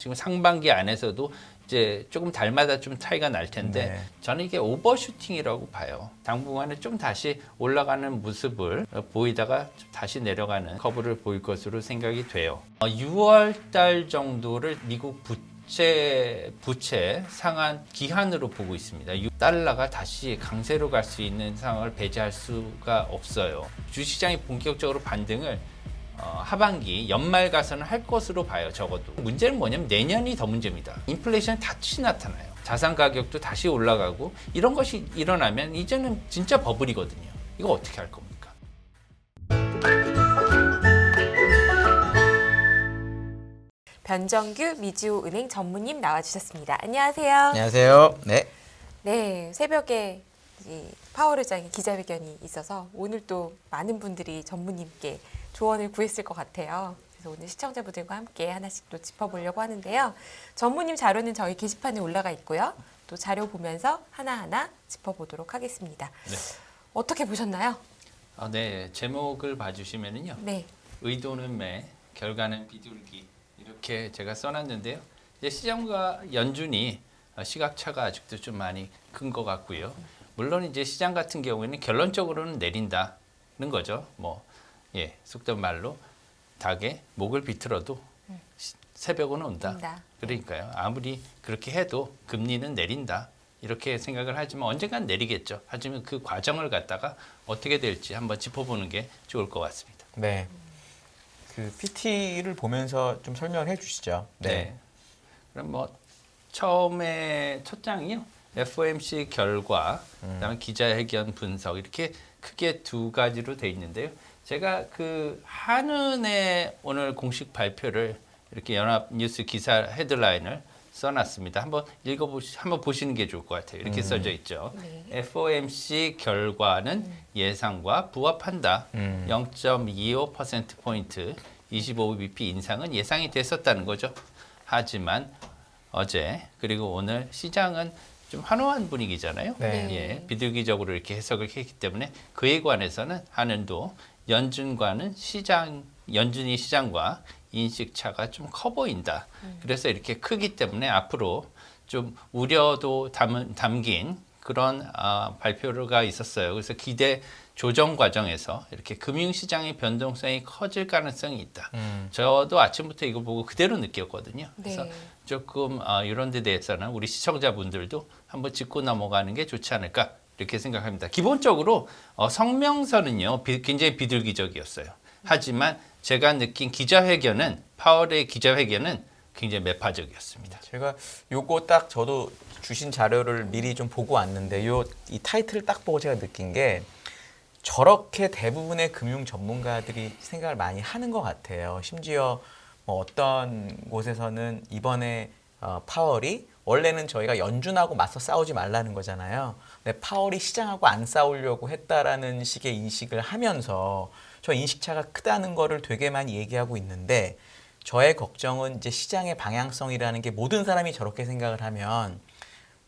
지금 상반기 안에서도 이제 조금 달마다 좀 차이가 날 텐데 네. 저는 이게 오버슈팅이라고 봐요. 당분간은 좀 다시 올라가는 모습을 보이다가 다시 내려가는 커브를 보일 것으로 생각이 돼요. 6월 달 정도를 미국 부채 상한 기한으로 보고 있습니다. 달러가 다시 강세로 갈 수 있는 상황을 배제할 수가 없어요. 주시장이 본격적으로 반등을 하반기 연말 가서는 할 것으로 봐요. 적어도 문제는 뭐냐면 내년이 더 문제입니다. 인플레이션 다시 나타나요. 자산 가격도 다시 올라가고 이런 것이 일어나면 이제는 진짜 버블이거든요. 이거 어떻게 할 겁니까? 변정규 미주은행 전무님 나와주셨습니다. 안녕하세요. 안녕하세요. 네. 네, 새벽에 파월 의장의 기자회견이 있어서 오늘 또 많은 분들이 전무님께 조언을 구했을 것 같아요. 그래서 오늘 시청자분들과 함께 하나씩 또 짚어보려고 하는데요. 전무님 자료는 저희 게시판에 올라가 있고요. 또 자료 보면서 하나하나 짚어보도록 하겠습니다. 네. 어떻게 보셨나요? 네, 제목을 봐주시면은요. 네. 의도는 매, 결과는 비둘기 이렇게 제가 써놨는데요. 이제 시장과 연준이 시각차가 아직도 좀 많이 큰 것 같고요. 물론 이제 시장 같은 경우에는 결론적으로는 내린다는 거죠. 속된 말로 닭의 목을 비틀어도 새벽은 온다. 그러니까요. 아무리 그렇게 해도 금리는 내린다. 이렇게 생각을 하지만 언젠간 내리겠죠. 하지만 그 과정을 갖다가 어떻게 될지 한번 짚어보는 게 좋을 것 같습니다. 네. 그 PT를 보면서 좀 설명을 해주시죠. 네. 그럼 처음에 첫 장이요. FOMC 결과, 그다음에 기자회견 분석 이렇게 크게 두 가지로 돼 있는데요. 제가 그 한은의 오늘 공식 발표를 이렇게 연합뉴스 기사 헤드라인을 써놨습니다. 한번 한번 보시는 게 좋을 것 같아요. 이렇게 써져 있죠. 네. FOMC 결과는 예상과 부합한다. 0.25%포인트, 25bp 인상은 예상이 됐었다는 거죠. 하지만 어제 그리고 오늘 시장은 좀 환호한 분위기잖아요. 네. 예, 비둘기적으로 이렇게 해석을 했기 때문에 그에 관해서는 한은도 연준이 시장과 인식 차가 좀 커 보인다. 그래서 이렇게 크기 때문에 앞으로 좀 우려도 담긴 그런 발표가 있었어요. 그래서 기대 조정 과정에서 이렇게 금융시장의 변동성이 커질 가능성이 있다. 저도 아침부터 이거 보고 그대로 느꼈거든요. 그래서 네. 조금 이런 데 대해서는 우리 시청자분들도 한번 짚고 넘어가는 게 좋지 않을까 이렇게 생각합니다. 기본적으로 성명서는요 굉장히 비둘기적이었어요. 하지만 제가 느낀 파월의 기자회견은 굉장히 매파적이었습니다. 제가 요거 딱 저도 주신 자료를 미리 좀 보고 왔는데 이 타이틀을 딱 보고 제가 느낀 게 저렇게 대부분의 금융 전문가들이 생각을 많이 하는 것 같아요. 심지어 어떤 곳에서는 이번에 파월이 원래는 저희가 연준하고 맞서 싸우지 말라는 거잖아요. 근데 파월이 시장하고 안 싸우려고 했다라는 식의 인식을 하면서 저 인식차가 크다는 거를 되게 많이 얘기하고 있는데 저의 걱정은 이제 시장의 방향성이라는 게 모든 사람이 저렇게 생각을 하면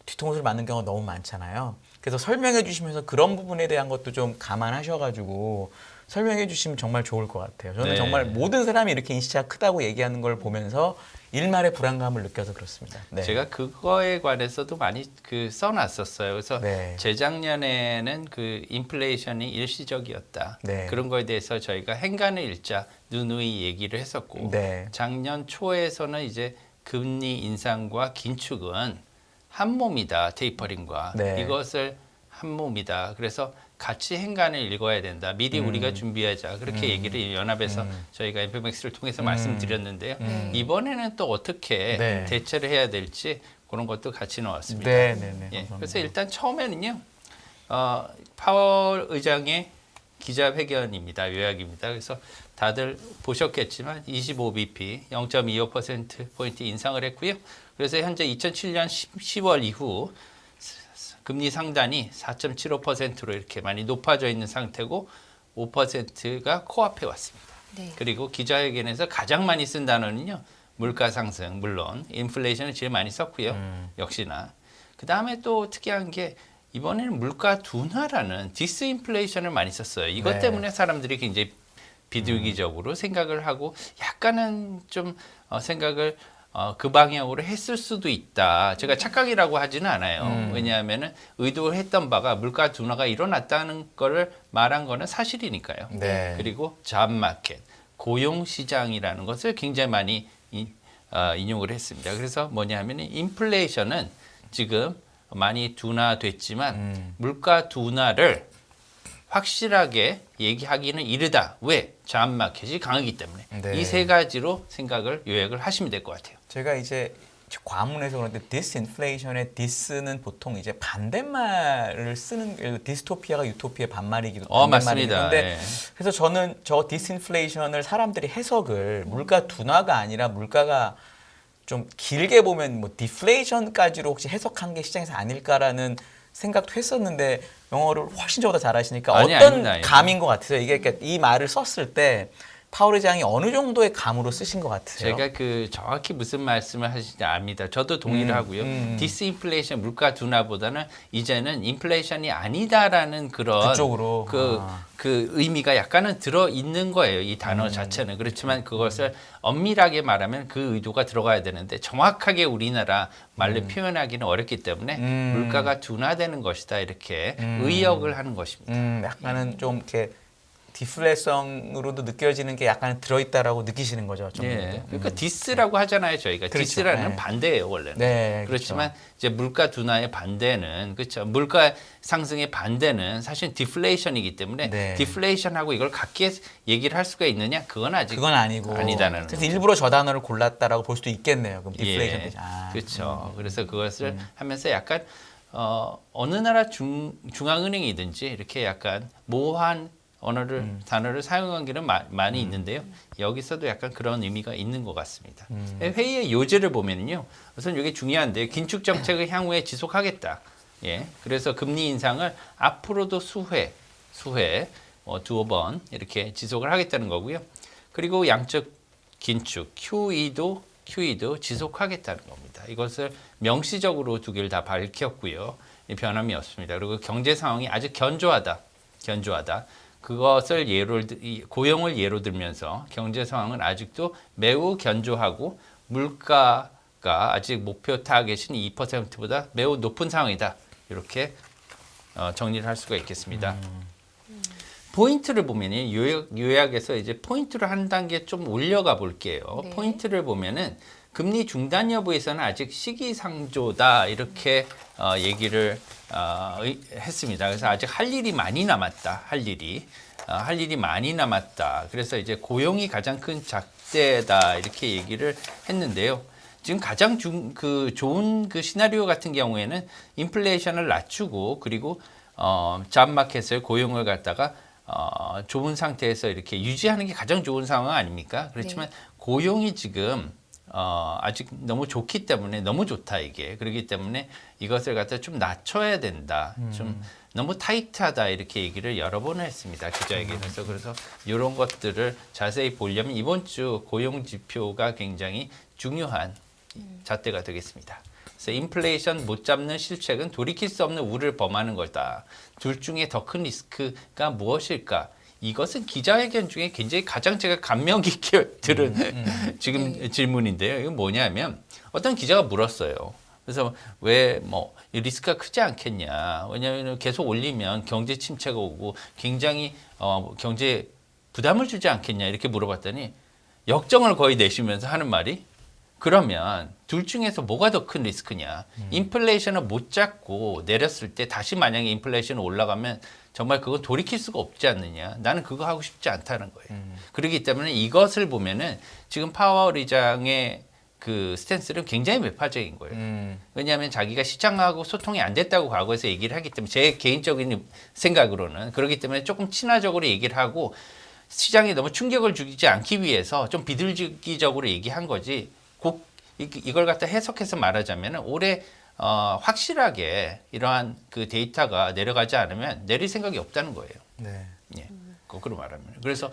뒤통수를 맞는 경우가 너무 많잖아요. 그래서 설명해 주시면서 그런 부분에 대한 것도 좀 감안하셔가지고 설명해 주시면 정말 좋을 것 같아요. 저는 네. 정말 모든 사람이 이렇게 인식차가 크다고 얘기하는 걸 보면서 일말의 불안감을 느껴서 그렇습니다. 네. 제가 그거에 관해서도 많이 써놨었어요. 그래서 네. 재작년에는 그 인플레이션이 일시적이었다. 네. 그런 거에 대해서 저희가 행간의 일자 누누이 얘기를 했었고 네. 작년 초에서는 이제 금리 인상과 긴축은 한 몸이다. 테이퍼링과 네. 이것을 한 몸이다. 그래서 같이 행간을 읽어야 된다. 미리 우리가 준비하자. 그렇게 얘기를 연합에서 저희가 FMX를 통해서 말씀드렸는데요. 이번에는 또 어떻게 네. 대처를 해야 될지 그런 것도 같이 넣었습니다. 네, 네, 네. 예, 감사합니다. 그래서 일단 처음에는요. 파월 의장의 기자회견입니다. 요약입니다. 그래서 다들 보셨겠지만 25bp 0.25%포인트 인상을 했고요. 그래서 현재 2007년 10월 이후 금리 상단이 4.75%로 이렇게 많이 높아져 있는 상태고 5%가 코앞에 왔습니다. 네. 그리고 기자회견에서 가장 많이 쓴 단어는요. 물가 상승, 물론 인플레이션을 제일 많이 썼고요. 역시나. 그다음에 또 특이한 게 이번에는 물가 둔화라는 디스인플레이션을 많이 썼어요. 이것 네. 때문에 사람들이 굉장히 비둘기적으로 생각을 하고 약간은 좀 생각을 그 방향으로 했을 수도 있다. 제가 착각이라고 하지는 않아요. 왜냐하면은 의도했던 바가 물가 둔화가 일어났다는 거를 말한 거는 사실이니까요. 네. 그리고 잡마켓, 고용 시장이라는 것을 굉장히 많이 인용을 했습니다. 그래서 뭐냐면 인플레이션은 지금 많이 둔화됐지만 물가 둔화를 확실하게 얘기하기는 이르다. 왜? 잡마켓이 강하기 때문에. 네. 이 세 가지로 생각을 요약을 하시면 될 것 같아요. 제가 이제 과문해서 그런데 disinflation의 dis는 보통 이제 반대말을 쓰는 디스토피아가 유토피아의 반말이기도 맞습니다. 한데 예. 그래서 저는 저 disinflation을 사람들이 해석을 물가 둔화가 아니라 물가가 좀 길게 보면 뭐 deflation까지로 혹시 해석한 게 시장에서 아닐까라는 생각도 했었는데 영어를 훨씬 저보다 잘하시니까 아니, 어떤 아닙니다. 감인 것 같으세요? 이게 그러니까 이 말을 썼을 때 파월 의장이 어느 정도의 감으로 쓰신 것 같으세요? 제가 그 정확히 무슨 말씀을 하시는지 압니다. 저도 동의를 하고요. 디스인플레이션 물가 둔화보다는 이제는 인플레이션이 아니다라는 그런 그쪽으로. 그 의미가 약간은 들어 있는 거예요. 이 단어 자체는. 그렇지만 그것을 엄밀하게 말하면 그 의도가 들어가야 되는데 정확하게 우리나라 말로 표현하기는 어렵기 때문에 물가가 둔화되는 것이다 이렇게 의역을 하는 것입니다. 약간은 좀 이렇게 디플레성으로도 느껴지는 게 약간 들어있다라고 느끼시는 거죠. 좀. 예. 그러니까 디스라고 하잖아요, 저희가. 그렇죠. 디스라는 네. 반대예요, 원래는. 네, 그렇지만 이제 물가 둔화의 반대는 그렇죠. 물가 상승의 반대는 사실 디플레이션이기 때문에 네. 디플레이션하고 이걸 같이 얘기를 할 수가 있느냐? 그건 아직 그건 아니고. 아니다는 그래서 일부러 저 단어를 골랐다라고 볼 수도 있겠네요. 그럼 디플레이션. 예. 아. 그렇죠. 그래서 그것을 하면서 약간 어느 나라 중앙은행이든지 이렇게 약간 모호한 단어를 사용한 게는 많이 있는데요. 여기서도 약간 그런 의미가 있는 것 같습니다. 회의의 요지를 보면요. 우선 이게 중요한데요. 긴축 정책을 향후에 지속하겠다. 예. 그래서 금리 인상을 앞으로도 수회 두어 번 이렇게 지속을 하겠다는 거고요. 그리고 양적 긴축 QE도 지속하겠다는 겁니다. 이것을 명시적으로 두 개를 다 밝혔고요. 변함이 없습니다. 그리고 경제 상황이 아주 견조하다. 그것을 고용을 예로 들면서 경제 상황은 아직도 매우 견조하고 물가가 아직 목표 타겟인 2%보다 매우 높은 상황이다. 이렇게 정리를 할 수가 있겠습니다. 포인트를 보면 요약해서 이제 포인트를 한 단계 좀 올려가 볼게요. 네. 포인트를 보면은 금리 중단 여부에서는 아직 시기상조다 이렇게 얘기를 했습니다. 그래서 아직 할 일이 많이 남았다. 할 일이 많이 남았다. 그래서 이제 고용이 가장 큰 작대다 이렇게 얘기를 했는데요. 지금 가장 좋은 그 시나리오 같은 경우에는 인플레이션을 낮추고 그리고 잡마켓을 고용을 갖다가 좋은 상태에서 이렇게 유지하는 게 가장 좋은 상황 아닙니까? 그렇지만 네. 고용이 지금 아직 너무 좋기 때문에 너무 좋다 이게 그렇기 때문에 이것을 갖다 좀 낮춰야 된다. 좀 너무 타이트하다 이렇게 얘기를 여러 번을 했습니다. 기자회견에서. 그래서 이런 것들을 자세히 보려면 이번 주 고용 지표가 굉장히 중요한 잣대가 되겠습니다. 그래서 인플레이션 못 잡는 실책은 돌이킬 수 없는 우를 범하는 거다. 둘 중에 더 큰 리스크가 무엇일까? 이것은 기자회견 중에 굉장히 가장 제가 감명 깊게 들은 지금 질문인데요. 이건 뭐냐면 어떤 기자가 물었어요. 그래서 왜 뭐 리스크가 크지 않겠냐? 왜냐하면 계속 올리면 경제 침체가 오고 굉장히 경제 부담을 주지 않겠냐 이렇게 물어봤더니 역정을 거의 내쉬면서 하는 말이 그러면 둘 중에서 뭐가 더 큰 리스크냐? 인플레이션을 못 잡고 내렸을 때 다시 만약에 인플레이션이 올라가면 정말 그건 돌이킬 수가 없지 않느냐. 나는 그거 하고 싶지 않다는 거예요. 그렇기 때문에 이것을 보면은 지금 파월 의장의 그 스탠스는 굉장히 매파적인 거예요. 왜냐하면 자기가 시장하고 소통이 안 됐다고 과거에서 얘기를 하기 때문에 제 개인적인 생각으로는 그렇기 때문에 조금 친화적으로 얘기를 하고 시장에 너무 충격을 주지 않기 위해서 좀 비둘기적으로 얘기한 거지. 꼭 이걸 갖다 해석해서 말하자면 올해 확실하게 이러한 그 데이터가 내려가지 않으면 내릴 생각이 없다는 거예요. 네. 예, 거꾸로 말하면. 그래서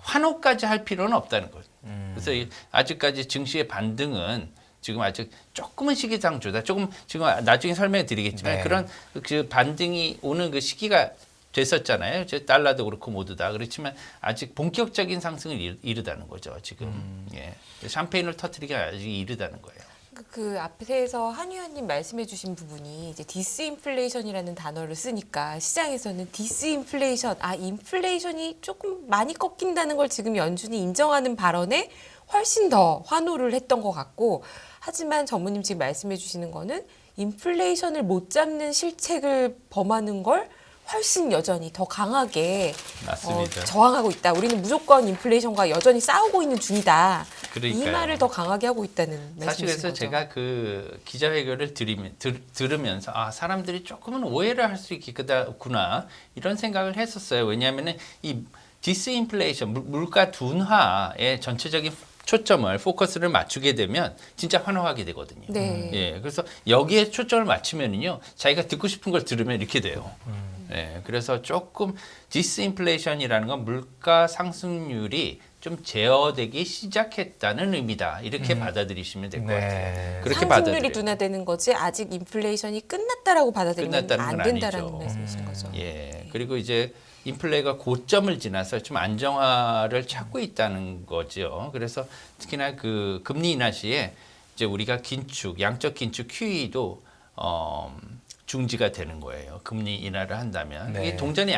환호까지 할 필요는 없다는 거죠. 그래서 아직까지 증시의 반등은 지금 아직 조금은 시기상조다. 조금 지금 나중에 설명해 드리겠지만 네. 그런 그 반등이 오는 그 시기가 됐었잖아요. 이제 달러도 그렇고 모두 다 그렇지만 아직 본격적인 상승을 이르다는 거죠. 지금 예. 샴페인을 터뜨리기 아직 이르다는 거예요. 그 앞에서 한 의원님 말씀해주신 부분이 이제 디스인플레이션이라는 단어를 쓰니까 시장에서는 디스인플레이션, 인플레이션이 조금 많이 꺾인다는 걸 지금 연준이 인정하는 발언에 훨씬 더 환호를 했던 것 같고, 하지만 전무님 지금 말씀해주시는 거는 인플레이션을 못 잡는 실책을 범하는 걸 훨씬 여전히 더 강하게 맞습니다. 저항하고 있다. 우리는 무조건 인플레이션과 여전히 싸우고 있는 중이다. 이 그러니까요. 말을 더 강하게 하고 있다는 사실 말씀이신 그래서 거죠. 제가 그 기자회견을 들으면서 사람들이 조금은 오해를 할 수 있겠구나 이런 생각을 했었어요. 왜냐하면은 이 디스인플레이션 물가 둔화의 전체적인 초점을 포커스를 맞추게 되면 진짜 환호하게 되거든요. 네. 예, 그래서 여기에 초점을 맞추면은요, 자기가 듣고 싶은 걸 들으면 이렇게 돼요. 예, 그래서 조금 디스인플레이션이라는 건 물가 상승률이 좀 제어되기 시작했다는 의미다. 이렇게 받아들이시면 될 것 네. 같아요. 그렇게 상승률이 받아들여요. 둔화되는 거지 아직 인플레이션이 끝났다라고 받아들이면 끝났다는 안 건 된다라는 아니죠. 말씀이신 거죠. 예, 그리고 이제 인플레가 고점을 지나서 좀 안정화를 찾고 있다는 거죠. 그래서 특히나 그 금리 인하 시에 이제 우리가 긴축, 양적 긴축 QE도 중지가 되는 거예요. 금리 인하를 한다면. 네. 이게 동전의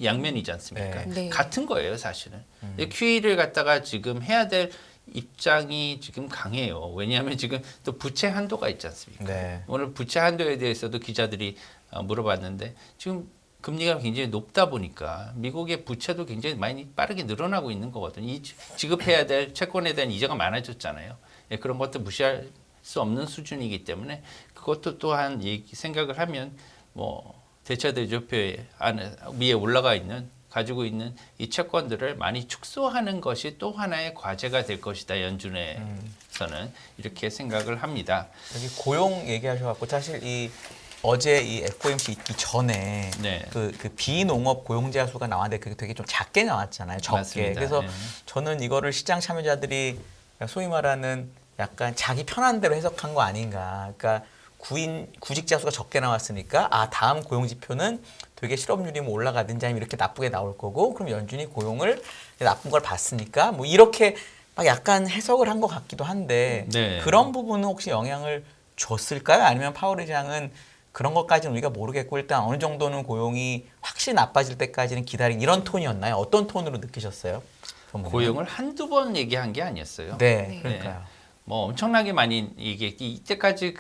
양면이지 않습니까? 네. 같은 거예요, 사실은. QE를 갖다가 지금 해야 될 입장이 지금 강해요. 왜냐하면 지금 또 부채 한도가 있지 않습니까? 네. 오늘 부채 한도에 대해서도 기자들이 물어봤는데 지금 금리가 굉장히 높다 보니까 미국의 부채도 굉장히 많이 빠르게 늘어나고 있는 거거든요. 이 지급해야 될 채권에 대한 이자가 많아졌잖아요. 예, 그런 것도 무시할 수 없는 수준이기 때문에 그것도 또한 생각을 하면 뭐 대차대조표 안에 위에 올라가 있는 가지고 있는 이 채권들을 많이 축소하는 것이 또 하나의 과제가 될 것이다. 연준에서는 이렇게 생각을 합니다. 여기 고용 얘기하셔갖고 사실 어제 이 FOMC 있기 전에 네. 그 비농업 고용자 수가 나왔는데 그게 되게 좀 작게 나왔잖아요. 적게. 맞습니다. 그래서 네. 저는 이거를 시장 참여자들이 소위 말하는 약간 자기 편한 대로 해석한 거 아닌가. 그러니까 구직자 수가 적게 나왔으니까 다음 고용 지표는 되게 실업률이 뭐 올라가든지 아니면 이렇게 나쁘게 나올 거고 그럼 연준이 고용을 나쁜 걸 봤으니까 뭐 이렇게 막 약간 해석을 한 것 같기도 한데 네. 그런 부분은 혹시 영향을 줬을까요? 아니면 파월 의장은 그런 것까지는 우리가 모르겠고 일단 어느 정도는 고용이 확실히 나빠질 때까지는 기다린 이런 톤이었나요? 어떤 톤으로 느끼셨어요? 고용을 한두 번 얘기한 게 아니었어요. 네, 그러니까요. 뭐 엄청나게 많이 이때까지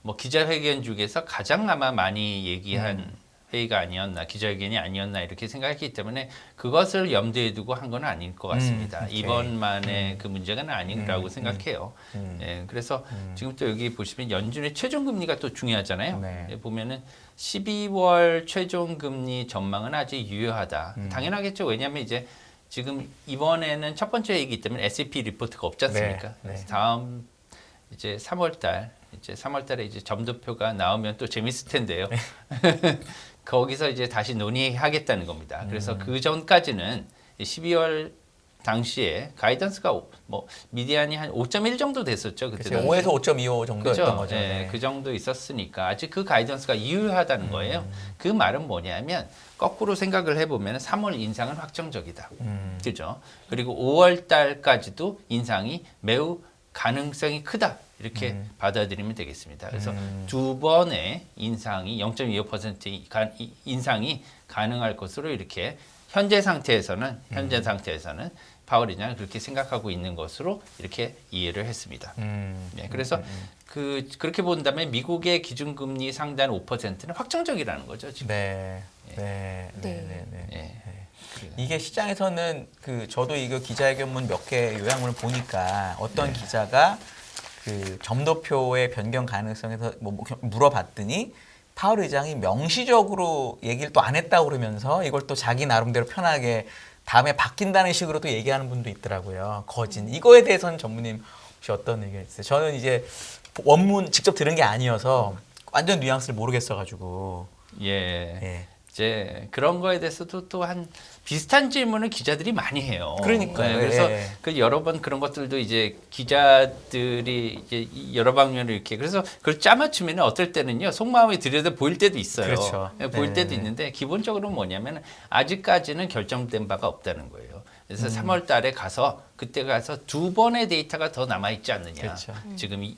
뭐 기자회견 중에서 가장 아마 많이 얘기한 회의가 아니었나, 기자회견이 아니었나 이렇게 생각했기 때문에 그것을 염두에 두고 한 건 아닐 것 같습니다. 오케이. 이번만의 그 문제는 아니라고 생각해요. 예, 그래서 지금 또 여기 보시면 연준의 최종금리가 또 중요하잖아요. 네. 예, 보면은 12월 최종금리 전망은 아직 유효하다. 당연하겠죠. 왜냐하면 이제 지금 이번에는 첫 번째 회의이기 때문에 S&P 리포트가 없지 않습니까? 네. 그래서 다음 이제 3월달에 이제 점도표가 나오면 또 재밌을 텐데요. 거기서 이제 다시 논의하겠다는 겁니다. 그래서 그 전까지는 12월 당시에 가이던스가 뭐 미디안이 한 5.1 정도 됐었죠. 그때 5에서 5.25 정도였던 거죠. 예, 네. 그 정도 있었으니까 아직 그 가이던스가 유효하다는 거예요. 그 말은 뭐냐면 거꾸로 생각을 해보면 3월 인상은 확정적이다. 그죠? 그리고 5월 달까지도 인상이 매우 가능성이 크다. 이렇게 받아들이면 되겠습니다. 그래서 두 번의 인상이 0.25% 인상이 가능할 것으로 이렇게 현재 상태에서는 파월 의장은 그렇게 생각하고 있는 것으로 이렇게 이해를 했습니다. 네, 그래서 그렇게 본다면 미국의 기준금리 상단 5%는 확정적이라는 거죠. 지금. 네. 네. 예. 이게 시장에서는 저도 이거 기자회견문 몇 개 요약문을 보니까 어떤 기자가 그 점도표의 변경 가능성에서 뭐 물어봤더니 파월 의장이 명시적으로 얘기를 또 안 했다고 그러면서 이걸 또 자기 나름대로 편하게 다음에 바뀐다는 식으로 또 얘기하는 분도 있더라고요. 거진. 이거에 대해서는 전무님 혹시 어떤 의견 있어요? 저는 이제 원문 직접 들은 게 아니어서 완전 뉘앙스를 모르겠어가지고. 예. 예. 이제 그런 거에 대해서도 또 한 비슷한 질문을 기자들이 많이 해요. 그러니까요. 그래서 예. 그 여러 번 그런 것들도 이제 기자들이 이제 여러 방면으로 이렇게 그래서 그걸 짜맞추면 어떨 때는요 속마음이 들여다 보일 때도 있어요. 그렇죠. 예, 보일 때도 네. 있는데 기본적으로 뭐냐면 아직까지는 결정된 바가 없다는 거예요. 그래서 3월 달에 가서 그때 가서 2번의 데이터가 더 남아 있지 않느냐. 그렇죠. 지금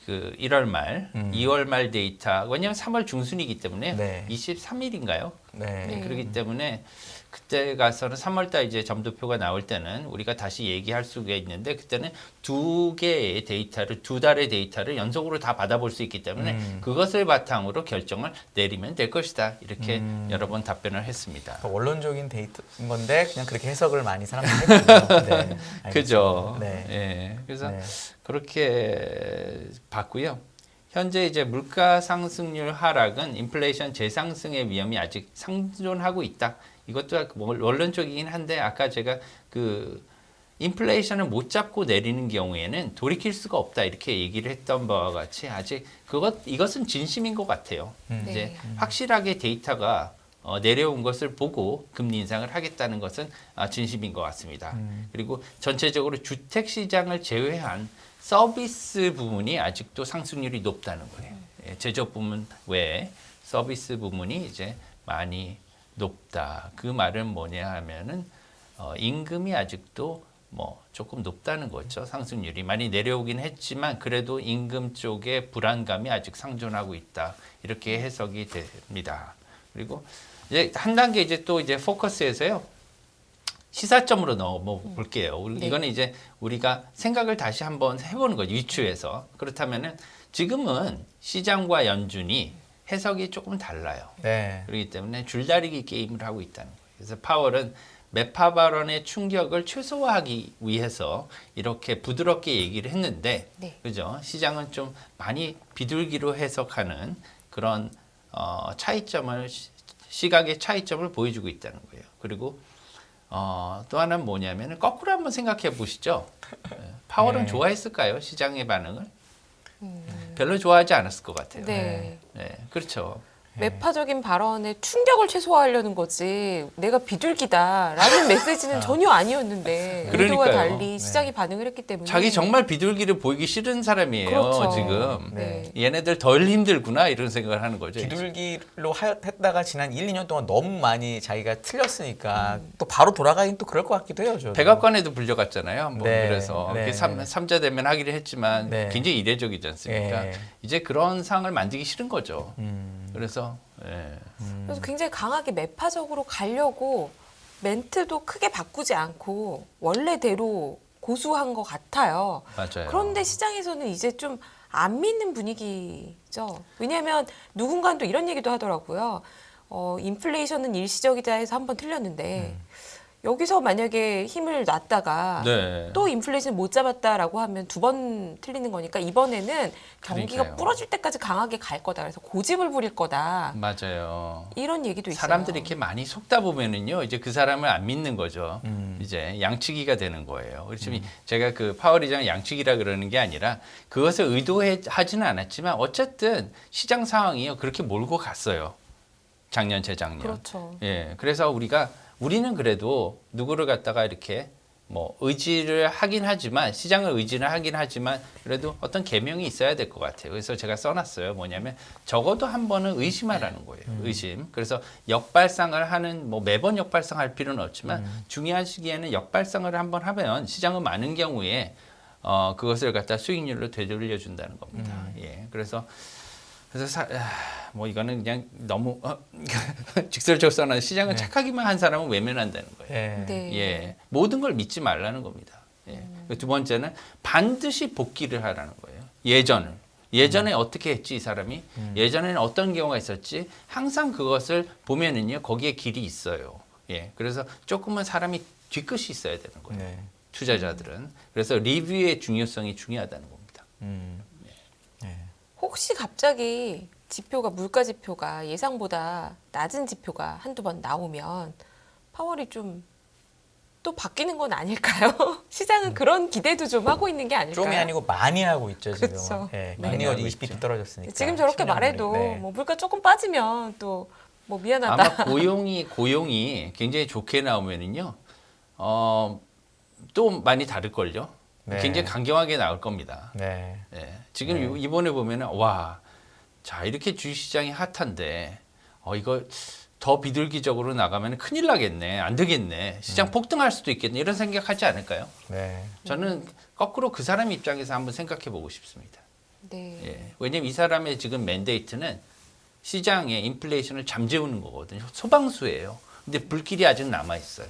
그 1월 말, 2월 말 데이터 왜냐하면 3월 중순이기 때문에 네. 23일인가요? 네. 네. 그렇기 때문에 그때 가서는 3월달 이제 점도표가 나올 때는 우리가 다시 얘기할 수가 있는데 그때는 2개의 데이터를 2달의 데이터를 연속으로 다 받아볼 수 있기 때문에 그것을 바탕으로 결정을 내리면 될 것이다 이렇게 여러 번 답변을 했습니다. 그러니까 원론적인 데이터인 건데 그냥 그렇게 해석을 많이 사람들이 했군요. 네. 알겠습니다. 그죠? 네. 예. 그래서 네. 그렇게 봤고요. 현재 이제 물가 상승률 하락은 인플레이션 재상승의 위험이 아직 상존하고 있다. 이것도 원론적이긴 한데 아까 제가 그 인플레이션을 못 잡고 내리는 경우에는 돌이킬 수가 없다 이렇게 얘기를 했던 바와 같이 아직 이것은 진심인 것 같아요. 이제 확실하게 데이터가 내려온 것을 보고 금리 인상을 하겠다는 것은 진심인 것 같습니다. 그리고 전체적으로 주택 시장을 제외한 서비스 부문이 아직도 상승률이 높다는 거예요. 예, 제조 부문 외에 서비스 부문이 이제 많이 높다. 그 말은 뭐냐 하면은 임금이 아직도 뭐 조금 높다는 거죠. 상승률이 많이 내려오긴 했지만 그래도 임금 쪽에 불안감이 아직 상존하고 있다. 이렇게 해석이 됩니다. 그리고 이제 한 단계 이제 또 이제 포커스에서요. 시사점으로 넘어 볼게요. 네. 이거는 이제 우리가 생각을 다시 한번 해보는 거죠. 위추에서. 그렇다면은 지금은 시장과 연준이 해석이 조금 달라요. 네. 그렇기 때문에 줄다리기 게임을 하고 있다는 거예요. 그래서 파월은 매파 발언의 충격을 최소화하기 위해서 이렇게 부드럽게 얘기를 했는데, 네. 그죠? 시장은 좀 많이 비둘기로 해석하는 그런 차이점을 시각의 차이점을 보여주고 있다는 거예요. 그리고 또 하나는 뭐냐면 거꾸로 한번 생각해 보시죠. 파월은 네. 좋아했을까요? 시장의 반응을? 별로 좋아하지 않았을 것 같아요. 네. 네, 그렇죠. 매파적인 발언에 충격을 최소화하려는 거지 내가 비둘기다라는 메시지는 전혀 아니었는데 의도와 그러니까요. 달리 시장이 반응을 했기 때문에 자기 정말 비둘기를 보이기 싫은 사람이에요. 그렇죠. 지금 네. 얘네들 덜 힘들구나 이런 생각을 하는 거죠. 비둘기로 했다가 지난 1, 2년 동안 너무 많이 자기가 틀렸으니까 또 바로 돌아가긴 또 그럴 것 같기도 해요. 저도. 백악관에도 불려갔잖아요. 한번 네, 그래서 네, 삼자 대면 하기로 했지만 네. 굉장히 이례적이지 않습니까? 네. 이제 그런 상을 만들기 싫은 거죠. 그래서 그래서 굉장히 강하게 매파적으로 가려고 멘트도 크게 바꾸지 않고 원래대로 고수한 것 같아요. 맞아요. 그런데 시장에서는 이제 좀 안 믿는 분위기죠. 왜냐하면 누군가는 또 이런 얘기도 하더라고요. 인플레이션은 일시적이다 해서 한번 틀렸는데 여기서 만약에 힘을 놨다가 네. 또 인플레이션 못 잡았다라고 하면 2번 틀리는 거니까 이번에는 경기가 그러니까요. 부러질 때까지 강하게 갈 거다. 그래서 고집을 부릴 거다. 맞아요. 이런 얘기도 있어요. 사람들이 이렇게 많이 속다 보면은요, 이제 그 사람을 안 믿는 거죠. 이제 양치기가 되는 거예요. 그렇지만 제가 그 파월 의장 양치기라 그러는 게 아니라 그것을 의도하지는 않았지만 어쨌든 시장 상황이요 그렇게 몰고 갔어요. 작년, 재작년. 그렇죠. 예, 그래서 우리는 그래도 누구를 갖다가 이렇게 뭐 의지를 하긴 하지만 시장을 의지를 하긴 하지만 그래도 어떤 계명이 있어야 될 것 같아요. 그래서 제가 써놨어요. 뭐냐면 적어도 한 번은 의심하라는 거예요. 의심. 그래서 역발상을 하는 뭐 매번 역발상할 필요는 없지만 중요한 시기에는 역발상을 한번 하면 시장은 많은 경우에 그것을 갖다 수익률로 되돌려 준다는 겁니다. 예, 그래서 뭐 이거는 그냥 너무 직설적으로 써놔 시장은 착하기만 한 사람은 외면한다는 거예요. 네. 네. 예, 모든 걸 믿지 말라는 겁니다. 예. 두 번째는 반드시 복귀를 하라는 거예요. 예전에 어떻게 했지 이 사람이 예전에는 어떤 경우가 있었지 항상 그것을 보면은요 거기에 길이 있어요. 예, 그래서 조금은 사람이 뒤끝이 있어야 되는 거예요. 네. 투자자들은 그래서 리뷰의 중요성이 중요하다는 겁니다. 네. 혹시 갑자기 지표가 물가 지표가 예상보다 낮은 지표가 한두 번 나오면 파월이 좀 또 바뀌는 건 아닐까요? 시장은 그런 기대도 좀 하고 있는 게 아닐까요? 좀이 아니고 많이 하고 있죠 지금. 그렇죠. 네. 네. 많이 하고 20bp 있죠. 떨어졌으니까. 지금 저렇게 10년 말해도 만에. 네. 뭐 물가 조금 빠지면 또 뭐 미안하다. 아마 고용이 굉장히 좋게 나오면은요, 또 많이 다를걸요. 네. 굉장히 강경하게 나올 겁니다. 네. 예. 지금 이번에 보면은 와, 자 이렇게 주식시장이 핫한데, 이거 더 비둘기적으로 나가면 큰일 나겠네, 안 되겠네, 시장 폭등할 수도 있겠네 이런 생각하지 않을까요? 네. 저는 거꾸로 그 사람 입장에서 한번 생각해 보고 싶습니다. 네. 예. 왜냐면 이 사람의 지금 맨데이트는 시장의 인플레이션을 잠재우는 거거든요. 소방수예요. 근데 불길이 아직 남아 있어요.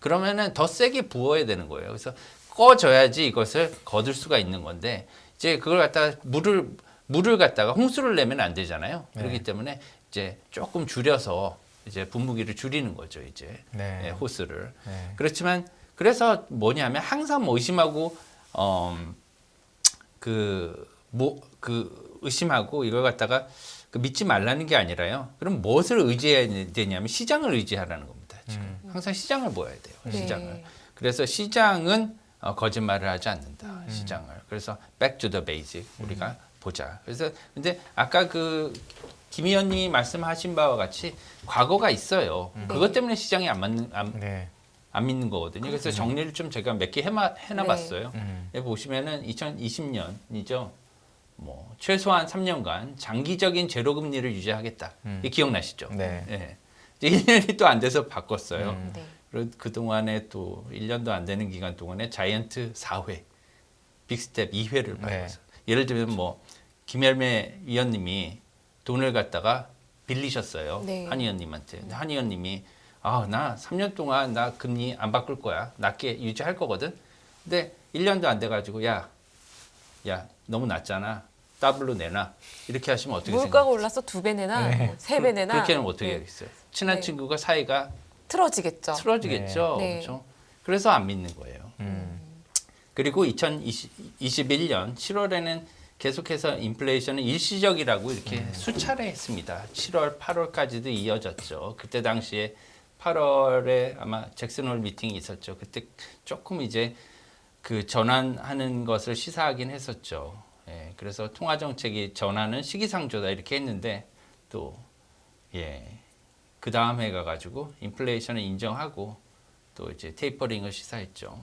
그러면은 더 세게 부어야 되는 거예요. 그래서 꺼져야지 이것을 거둘 수가 있는 건데 이제 그걸 갖다가 물을 갖다가 홍수를 내면 안 되잖아요. 그렇기 때문에 이제 조금 줄여서 이제 분무기를 줄이는 거죠. 이제 네. 예, 호스를. 네. 그렇지만 그래서 뭐냐면 항상 의심하고 의심하고 이걸 갖다가 믿지 말라는 게 아니라요. 그럼 무엇을 의지해야 되냐면 시장을 의지하라는 겁니다. 지금 항상 시장을 보아야 돼요. 네. 시장을. 그래서 시장은 거짓말을 하지 않는다. 시장을. 그래서 back to the basic 우리가 보자. 그래서 근데 아까 김 의원님이 말씀하신 바와 같이 과거가 있어요. 그것 때문에 시장이 안 믿는 거거든요. 그래서 정리를 좀 제가 몇 개 해놔봤어요. 여기 보시면은 2020년이죠. 뭐 최소한 3년간 장기적인 제로금리를 유지하겠다. 이게 기억나시죠? 네. 예. 이제 1년이 또 안 돼서 바꿨어요. 네. 그리고 그 동안에 또 1년도 안 되는 기간 동안에 자이언트 4회, 빅스텝 2회를 밟았어요. 예를 들면 뭐 김열매 위원님이 돈을 갖다가 빌리셨어요. 네. 한 의원님한테. 한 의원님이 나 3년 동안 나 금리 안 바꿀 거야. 낮게 유지할 거거든. 근데 1년도 안 돼가지고 야 너무 낮잖아. 더블로 내놔. 이렇게 하시면 어떻게 물가가 생각해요? 올라서 2배 내나 뭐 3배 내나 그렇게 하면 어떻게 네. 하겠어요? 친한 네. 친구가 사이가 틀어지겠죠. 틀어지겠죠. 네. 그렇죠? 그래서 안 믿는 거예요. 그리고 2021년 7월에는 계속해서 인플레이션은 일시적이라고 이렇게 수차례 했습니다. 7월, 8월까지도 이어졌죠. 그때 당시에 8월에 아마 잭슨홀 미팅이 있었죠. 그때 조금 이제 그 전환하는 것을 시사하긴 했었죠. 예, 그래서 통화 정책이 전환은 시기상조다 이렇게 했는데 또 그 다음 해 가가지고 인플레이션을 인정하고 또 이제 테이퍼링을 시사했죠.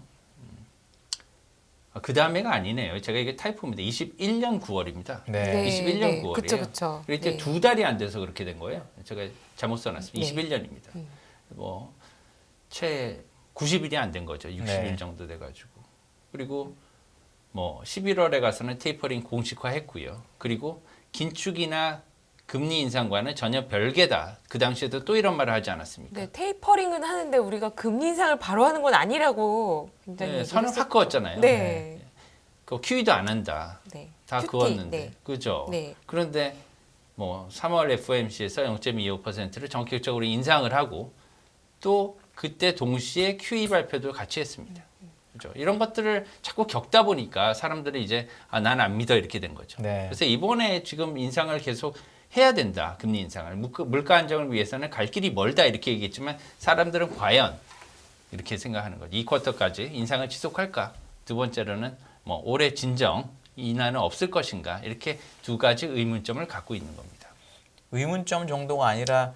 그 다음 해가 아니네요. 제가 이게 타이포입니다. 21년 9월입니다. 네. 21년 9월이에요. 그렇죠. 그러니까 네. 2달이 안 돼서 그렇게 된 거예요. 제가 잘못 써놨습니다. 네. 21년입니다. 뭐 채 90일이 안 된 거죠. 60일 네. 정도 돼가지고. 그리고 뭐 11월에 가서는 테이퍼링 공식화했고요. 그리고 긴축이나 금리 인상과는 전혀 별개다. 그 당시에도 또 이런 말을 하지 않았습니까? 네, 테이퍼링은 하는데 우리가 금리 인상을 바로 하는 건 아니라고 굉장히 네, 얘기를 선을 했었죠. 확 그었잖아요. 네. 그 QE도 안 한다. 네. 다 QT, 그었는데. 네. 그죠? 네. 그런데 뭐 3월 FOMC에서 0.25%를 정기적으로 인상을 하고 또 그때 동시에 QE 발표도 같이 했습니다. 그죠? 이런 것들을 자꾸 겪다 보니까 사람들이 이제 난 안 믿어 이렇게 된 거죠. 네. 그래서 이번에 지금 인상을 계속 해야 된다. 금리 인상을. 물가 안정을 위해서는 갈 길이 멀다 이렇게 얘기했지만 사람들은 과연 이렇게 생각하는 거죠. 이 쿼터까지 인상을 지속할까? 두 번째로는 뭐 올해 진정 인하는 없을 것인가? 이렇게 두 가지 의문점을 갖고 있는 겁니다. 의문점 정도가 아니라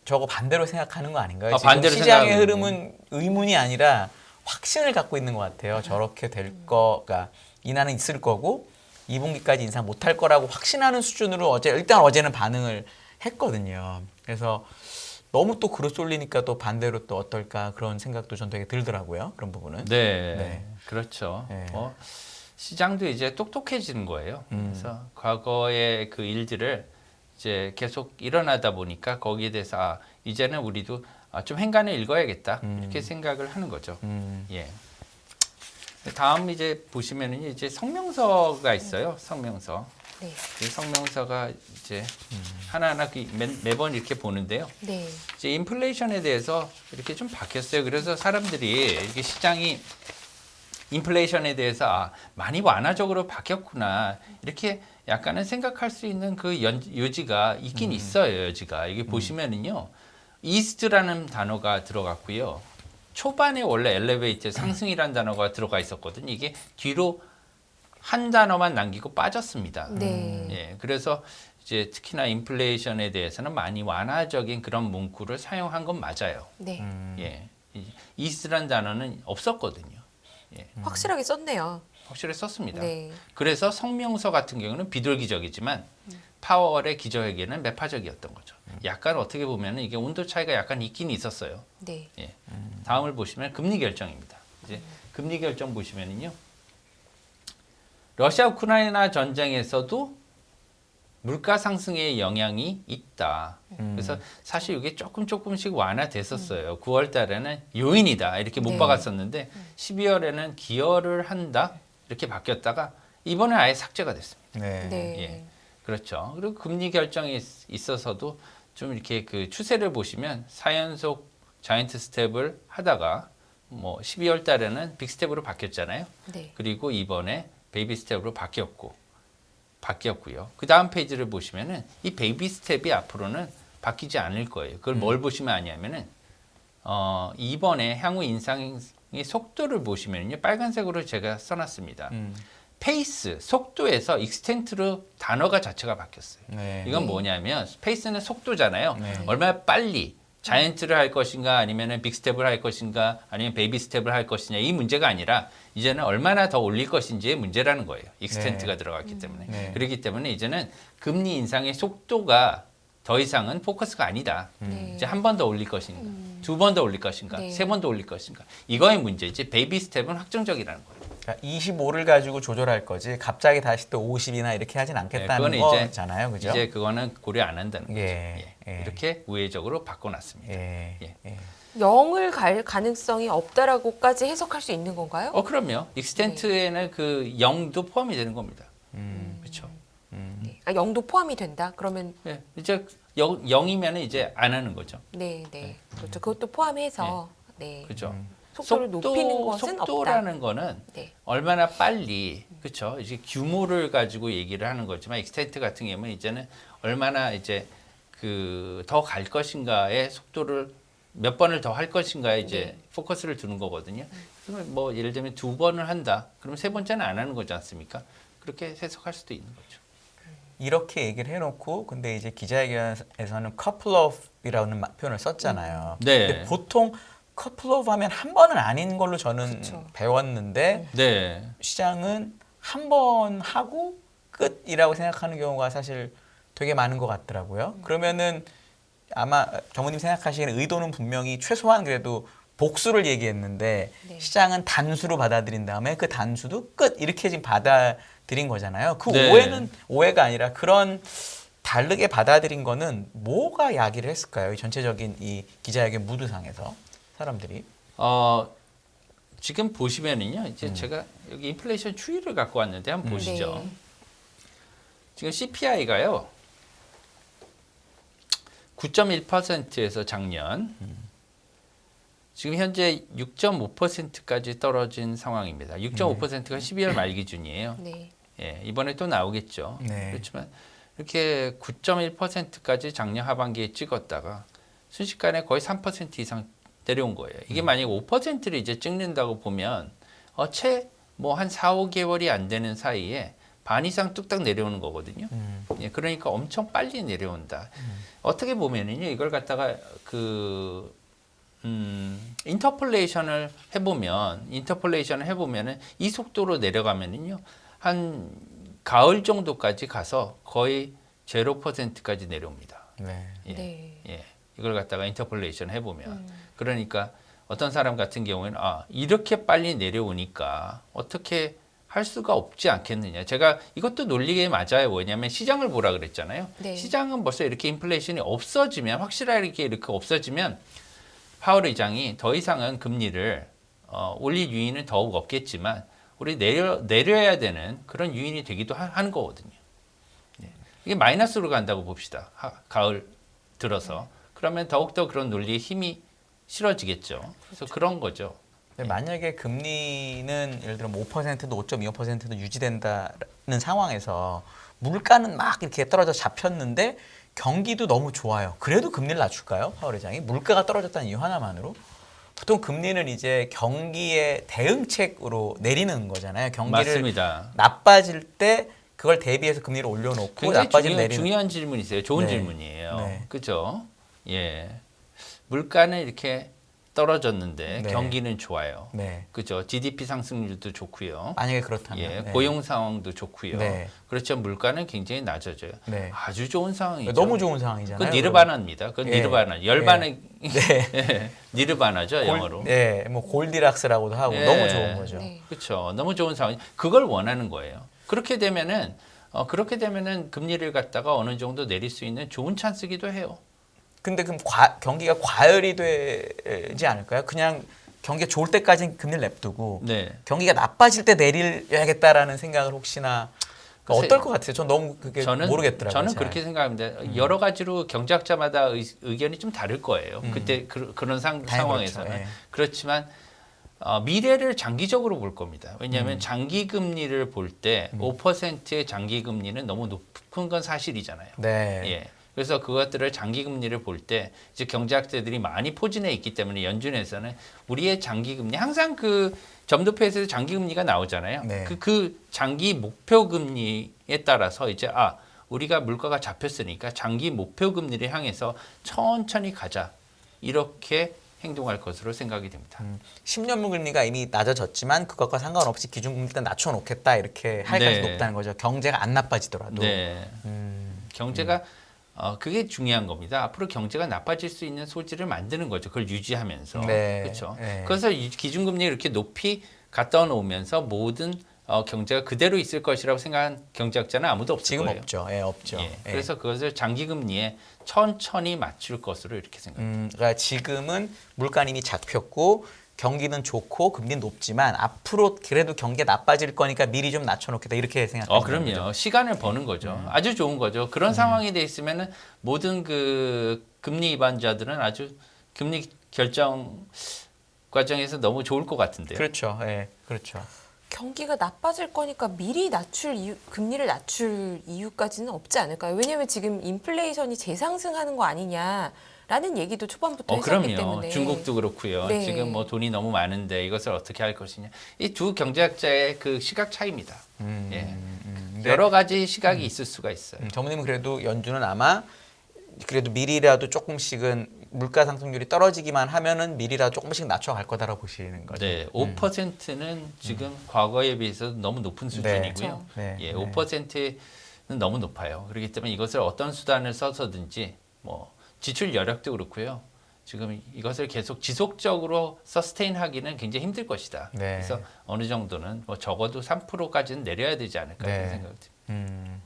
저거 반대로 생각하는 거 아닌가요? 지금 반대로 시장의 생각하는 흐름은 의문이 아니라 확신을 갖고 있는 것 같아요. 저렇게 될 거가 인하는 있을 거고 2분기까지 인상 못할 거라고 확신하는 수준으로 일단 어제는 반응을 했거든요. 그래서 너무 또 그로 쏠리니까 또 반대로 또 어떨까 그런 생각도 전 되게 들더라고요. 그런 부분은. 네, 네. 그렇죠. 네. 시장도 이제 똑똑해지는 거예요. 그래서 과거의 그 일들을 이제 계속 일어나다 보니까 거기에 대해서 이제는 우리도 좀 행간을 읽어야겠다 이렇게 생각을 하는 거죠. 예. 다음 이제 보시면은 이제 성명서가 있어요. 성명서. 네. 그 성명서가 이제 하나하나 매번 이렇게 보는데요. 네. 이제 인플레이션에 대해서 이렇게 좀 바뀌었어요. 그래서 사람들이 이렇게 시장이 인플레이션에 대해서 많이 완화적으로 바뀌었구나 이렇게 약간은 생각할 수 있는 그 여지가 있긴 있어요. 여지가 이게 보시면은요, 이스트라는 단어가 들어갔고요. 초반에 원래 엘리베이터 상승이라는 단어가 들어가 있었거든요. 이게 뒤로 한 단어만 남기고 빠졌습니다. 네. 예, 그래서 이제 특히나 인플레이션에 대해서는 많이 완화적인 그런 문구를 사용한 건 맞아요. 네. 예, 이스란 단어는 없었거든요. 예, 확실하게 썼네요. 확실히 썼습니다. 네. 그래서 성명서 같은 경우는 비둘기적이지만 파월의 기저회견은 매파적이었던 거죠. 약간 어떻게 보면 이게 온도 차이가 약간 있긴 있었어요. 네. 예. 다음을 보시면 금리 결정입니다. 이제 금리 결정 보시면은요. 러시아 우크라이나 전쟁에서도 물가 상승의 영향이 있다. 그래서 사실 이게 조금씩 완화됐었어요. 9월 달에는 요인이다 이렇게 못 네. 박았었는데 12월에는 기여를 한다 이렇게 바뀌었다가 이번에 아예 삭제가 됐습니다. 네. 네. 예. 그렇죠. 그리고 금리 결정에 있어서도 좀 이렇게 그 추세를 보시면 4연속 자이언트 스텝을 하다가 뭐 12월 달에는 빅 스텝으로 바뀌었잖아요. 네. 그리고 이번에 베이비 스텝으로 바뀌었고요. 그 다음 페이지를 보시면은 이 베이비 스텝이 앞으로는 바뀌지 않을 거예요. 그걸 뭘 보시면 아냐면은 이번에 향후 인상의 속도를 보시면요. 빨간색으로 제가 써놨습니다. 페이스, 속도에서 익스텐트로 단어가 자체가 바뀌었어요. 네. 이건 네. 뭐냐면 페이스는 속도잖아요. 네. 얼마나 빨리 자이언트를 할 것인가 아니면 빅 스텝을 할 것인가 아니면 베이비 스텝을 할 것이냐 이 문제가 아니라 이제는 얼마나 더 올릴 것인지의 문제라는 거예요. 익스텐트가 네. 들어갔기 때문에. 네. 그렇기 때문에 이제는 금리 인상의 속도가 더 이상은 포커스가 아니다. 네. 이제 한 번 더 올릴 것인가, 두 번 더 올릴 것인가, 네. 세 번 더 올릴 것인가. 이거의 문제지. 베이비 스텝은 확정적이라는 거예요. 그러니까 25를 가지고 조절할 거지 갑자기 다시 또 50이나 이렇게 하진 않겠다는 네, 그거는 거잖아요. 그죠? 이제 그거는 고려 안 한다는 거죠. 예, 예. 예. 이렇게 우회적으로 바꿔놨습니다. 예. 예. 예. 0을 갈 가능성이 없다라고까지 해석할 수 있는 건가요? 그럼요. 익스텐트에는 그 0도 포함이 되는 겁니다. 그렇죠. 네. 아, 0도 포함이 된다. 그러면 예. 이제 0이면 이제 안 하는 거죠. 네, 네. 그렇죠. 그것도 포함해서 네. 그렇죠. 속도를 높이는 것은 속도라는 없다. 거는 네. 얼마나 빨리 그렇죠. 이제 규모를 가지고 얘기를 하는 거지만 익스텐트 같은 경우는 이제는 얼마나 이제 그 더 갈 것인가의 속도를 몇 번을 더 할 것인가에 이제 네. 포커스를 두는 거거든요. 그러면 뭐 예를 들면 두 번을 한다. 그럼 세 번째는 안 하는 거지 않습니까? 그렇게 해석할 수도 있는 거죠. 이렇게 얘기를 해놓고 근데 이제 기자회견에서는 couple of이라는 표현을 썼잖아요. 네. 근데 보통 couple of 하면 한 번은 아닌 걸로 저는 그쵸. 배웠는데 네. 시장은 한 번 하고 끝이라고 생각하는 경우가 사실 되게 많은 것 같더라고요. 그러면은 아마 정우님 생각하시기에는 의도는 분명히 최소한 그래도 복수를 얘기했는데 네. 시장은 단수로 받아들인 다음에 그 단수도 끝 이렇게 지금 받아들인 거잖아요. 그 네. 오해는 오해가 아니라 그런 다르게 받아들인 거는 뭐가 야기를 했을까요? 이 전체적인 이 기자회견 무드상에서 사람들이. 지금 보시면은요. 이제 제가 여기 인플레이션 추이를 갖고 왔는데 한번 보시죠. 네. 지금 CPI가요. 9.1%에서 작년 지금 현재 6.5%까지 떨어진 상황입니다. 6.5%가 12월 말 기준이에요. 네. 예, 이번에 또 나오겠죠. 네. 그렇지만 이렇게 9.1%까지 작년 하반기에 찍었다가 순식간에 거의 3% 이상 내려온 거예요. 이게 만약에 5%를 이제 찍는다고 보면 채 뭐 한 4, 5개월이 안 되는 사이에 반 이상 뚝딱 내려오는 거거든요. 예, 그러니까 엄청 빨리 내려온다. 어떻게 보면은요, 이걸 갖다가 인터폴레이션을 해보면은 이 속도로 내려가면은요, 한 가을 정도까지 가서 거의 0%까지 내려옵니다. 네. 예, 네. 예, 이걸 갖다가 인터폴레이션 해보면 그러니까 어떤 사람 같은 경우에는 이렇게 빨리 내려오니까 어떻게 할 수가 없지 않겠느냐. 제가 이것도 논리에 맞아요. 뭐냐면 시장을 보라 그랬잖아요. 네. 시장은 벌써 이렇게 인플레이션이 없어지면 확실하게 이렇게 없어지면 파월 의장이 더 이상은 금리를 올릴 유인은 더욱 없겠지만 우리 내려야 되는 그런 유인이 되기도 하는 거거든요. 예. 이게 마이너스로 간다고 봅시다. 가을 들어서. 그러면 더욱더 그런 논리의 힘이 실어지겠죠. 그래서 그런 거죠. 근데 만약에 금리는 예를 들어 5%도 5.25%도 유지된다는 상황에서 물가는 막 이렇게 떨어져 잡혔는데 경기도 너무 좋아요. 그래도 금리를 낮출까요? 파월 의장이 물가가 떨어졌다는 이유 하나만으로? 보통 금리는 이제 경기의 대응책으로 내리는 거잖아요. 경기를 맞습니다. 나빠질 때 그걸 대비해서 금리를 올려놓고 굉장히 나빠지면 내리는. 중요한 질문이세요. 좋은 네. 질문이에요. 네. 그죠? 예. 물가는 이렇게 떨어졌는데 네. 경기는 좋아요. 네. 그죠? GDP 상승률도 좋고요. 만약에 그렇다면. 예, 네. 고용 상황도 좋고요. 네. 그렇죠. 물가는 굉장히 낮아져요. 네. 아주 좋은 상황이죠. 너무 좋은 상황이잖아요. 그건 니르바나입니다. 그건 예. 니르바나. 열반의 네. 예, 니르바나죠, 영어로. 네, 뭐 골디락스라고도 하고 예. 너무 좋은 거죠. 네. 그렇죠. 너무 좋은 상황. 그걸 원하는 거예요. 그렇게 되면은 금리를 갖다가 어느 정도 내릴 수 있는 좋은 찬스기도 해요. 근데 그럼 경기가 과열이 되지 않을까요? 그냥 경기가 좋을 때까지는 금리를 냅두고 네. 경기가 나빠질 때 내려야겠다라는 생각을 혹시나 글쎄, 어떨 것 같아요? 전 너무 그게 모르겠더라고요. 저는 잘. 그렇게 생각합니다. 여러 가지로 경제학자마다 의견이 좀 다를 거예요. 그때 그런 상황에서는. 그렇죠. 예. 그렇지만 미래를 장기적으로 볼 겁니다. 왜냐하면 장기 금리를 볼 때 5%의 장기 금리는 너무 높은 건 사실이잖아요. 네. 예. 그래서 그것들을 장기 금리를 볼 때 이제 경제학자들이 많이 포진해 있기 때문에 연준에서는 우리의 장기 금리 항상 그 점도표에서 장기 금리가 나오잖아요. 네. 그 장기 목표 금리에 따라서 이제 우리가 물가가 잡혔으니까 장기 목표 금리를 향해서 천천히 가자. 이렇게 행동할 것으로 생각이 됩니다. 10년물 금리가 이미 낮아졌지만 그것과 상관없이 기준금리 일단 낮춰놓겠다 이렇게 할 가능성이 네. 높다는 거죠. 경제가 안 나빠지더라도. 네. 경제가 그게 중요한 겁니다. 앞으로 경제가 나빠질 수 있는 소지를 만드는 거죠. 그걸 유지하면서. 네. 그렇죠. 네. 그래서 기준금리 이렇게 높이 갖다 놓으면서 모든 경제가 그대로 있을 것이라고 생각한 경제학자는 아무도 없을 지금 거예요. 없죠. 예, 없죠. 예. 예. 그래서 그것을 장기금리에 천천히 맞출 것으로 이렇게 생각합니다. 그러니까 지금은 물가는 이미 잡혔고 경기는 좋고 금리는 높지만 앞으로 그래도 경기가 나빠질 거니까 미리 좀 낮춰놓겠다 이렇게 생각하는 그럼요. 거죠. 시간을 버는 거죠. 아주 좋은 거죠. 그런 상황이 돼 있으면은 모든 그 금리 위반자들은 아주 금리 결정 과정에서 너무 좋을 것 같은데요. 그렇죠. 예, 그렇죠. 경기가 나빠질 거니까 미리 금리를 낮출 이유까지는 없지 않을까요? 왜냐하면 지금 인플레이션이 재상승하는 거 아니냐라는 얘기도 초반부터 했었기 그럼요. 때문에. 중국도 그렇고요. 네. 지금 뭐 돈이 너무 많은데 이것을 어떻게 할 것이냐. 이 두 경제학자의 그 시각 차이입니다. 예. 근데 여러 가지 시각이 있을 수가 있어요. 정부님은 그래도 연준은 아마 그래도 미리라도 조금씩은 물가 상승률이 떨어지기만 하면은 미리라도 조금씩 낮춰갈 거다라고 보시는 거죠. 네, 5%는 지금 과거에 비해서 너무 높은 수준이고요. 그렇죠. 네. 예, 네. 5%는 너무 높아요. 그렇기 때문에 이것을 어떤 수단을 써서든지 뭐 지출 여력도 그렇고요. 지금 이것을 계속 지속적으로 서스테인하기는 굉장히 힘들 것이다. 네. 그래서 어느 정도는 뭐 적어도 3%까지는 내려야 되지 않을까 네. 이런 생각이 듭니다.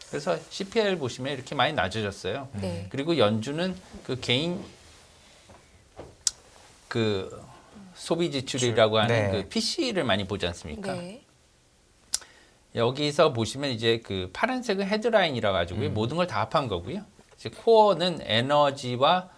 그래서 CPI를 보시면 이렇게 많이 낮아졌어요. 네. 그리고 연준은 그 개인 그 소비 지출이라고 하는 네. 그 PC를 많이 보지 않습니까? 네. 여기서 보시면 이제 그 파란색은 헤드라인이라 가지고요. 모든 걸 다 합한 거고요. 이제 코어는 에너지와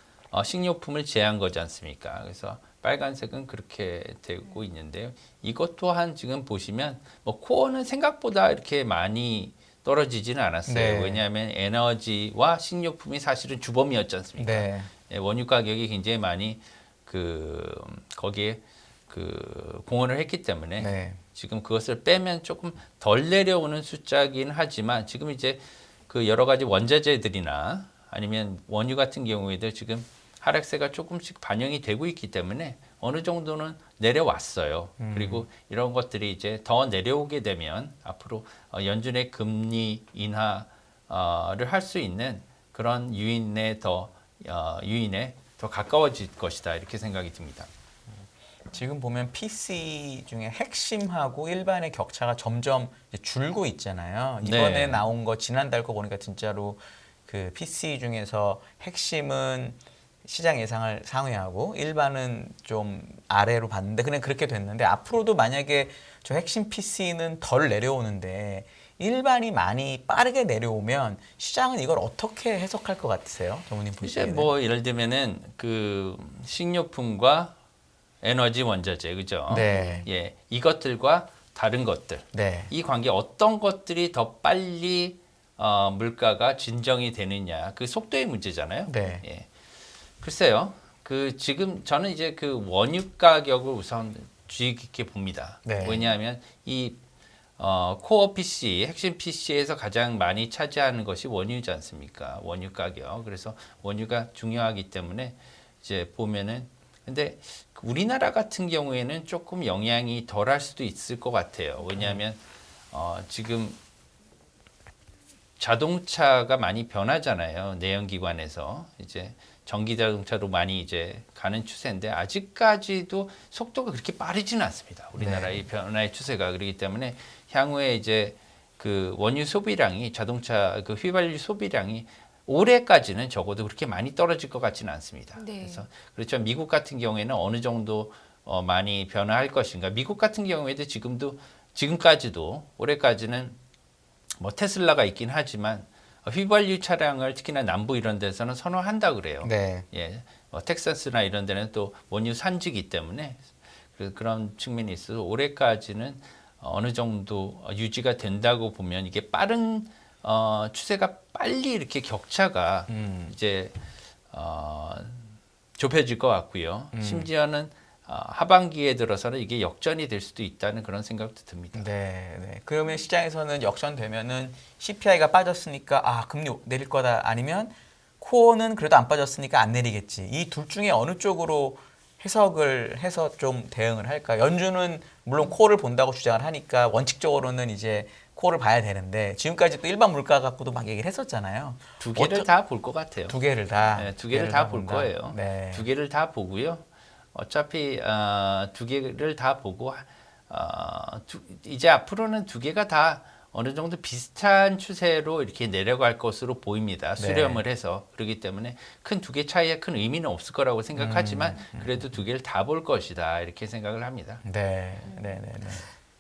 식료품을 제한 거지 않습니까? 그래서 빨간색은 그렇게 되고 있는데요. 이것 또한 지금 보시면 뭐 코어는 생각보다 이렇게 많이 떨어지지는 않았어요. 네. 왜냐하면 에너지와 식료품이 사실은 주범이었지 않습니까? 네. 예, 원유 가격이 굉장히 많이 거기에 공헌을 했기 때문에 네. 지금 그것을 빼면 조금 덜 내려오는 숫자긴 하지만 지금 이제 그 여러 가지 원자재들이나 아니면 원유 같은 경우에도 지금 하락세가 조금씩 반영이 되고 있기 때문에 어느 정도는 내려왔어요. 그리고 이런 것들이 이제 더 내려오게 되면 앞으로 연준의 금리 인하를 할 수 있는 그런 유인에 더 가까워질 것이다 이렇게 생각이 듭니다. 지금 보면 PC 중에 핵심하고 일반의 격차가 점점 이제 줄고 있잖아요. 이번에 네. 나온 거 지난달 거 보니까 진짜로 그 PC 중에서 핵심은 시장 예상을 상회하고 일반은 좀 아래로 봤는데 그냥 그렇게 됐는데 앞으로도 만약에 저 핵심 PC는 덜 내려오는데 일반이 많이 빠르게 내려오면 시장은 이걸 어떻게 해석할 것 같으세요? 전문님 이제 보시기에는. 뭐 예를 들면은 그 식료품과 에너지 원자재 그죠? 네. 예, 이것들과 다른 것들 네. 이 관계 어떤 것들이 더 빨리 물가가 진정이 되느냐 그 속도의 문제잖아요. 네. 예. 글쎄요. 그 지금 저는 이제 그 원유 가격을 우선 주의 깊게 봅니다. 네. 왜냐하면 이 코어 PC, 핵심 PC에서 가장 많이 차지하는 것이 원유지 않습니까? 원유 가격. 그래서 원유가 중요하기 때문에 이제 보면은 근데 우리나라 같은 경우에는 조금 영향이 덜할 수도 있을 것 같아요. 왜냐하면 지금 자동차가 많이 변하잖아요. 내연기관에서 이제 전기 자동차로 많이 이제 가는 추세인데 아직까지도 속도가 그렇게 빠르지는 않습니다. 우리나라의 변화의 추세가 그렇기 때문에 향후에 이제 그 원유 소비량이 자동차 그 휘발유 소비량이 올해까지는 적어도 그렇게 많이 떨어질 것 같지는 않습니다. 네. 그래서 그렇죠. 미국 같은 경우에는 어느 정도 많이 변화할 것인가. 미국 같은 경우에도 지금까지도 올해까지는 뭐 테슬라가 있긴 하지만 휘발유 차량을 특히나 남부 이런 데서는 선호한다 그래요. 네. 예, 텍사스나 이런 데는 또 원유 산지기 때문에 그런 측면이 있어서 올해까지는 어느 정도 유지가 된다고 보면 이게 빠른 추세가 빨리 이렇게 격차가 이제 좁혀질 것 같고요. 심지어는 하반기에 들어서는 이게 역전이 될 수도 있다는 그런 생각도 듭니다. 네, 네. 그러면 시장에서는 역전되면은 CPI가 빠졌으니까 금리 내릴 거다 아니면 코어는 그래도 안 빠졌으니까 안 내리겠지. 이 둘 중에 어느 쪽으로 해석을 해서 좀 대응을 할까? 연준은 물론 코어를 본다고 주장을 하니까 원칙적으로는 이제 코어를 봐야 되는데 지금까지 또 일반 물가 갖고도 막 얘기를 했었잖아요. 두 개를 다 볼 것 같아요. 두 개를 다. 네, 두 개를 다 볼 본다. 거예요. 네. 두 개를 다 보고요. 어차피 두 개를 다 보고 이제 앞으로는 두 개가 다 어느 정도 비슷한 추세로 이렇게 내려갈 것으로 보입니다. 수렴을 해서 그렇기 때문에 큰 두 개 차이에 큰 의미는 없을 거라고 생각하지만 그래도 두 개를 다 볼 것이다 이렇게 생각을 합니다. 네, 네, 네, 네.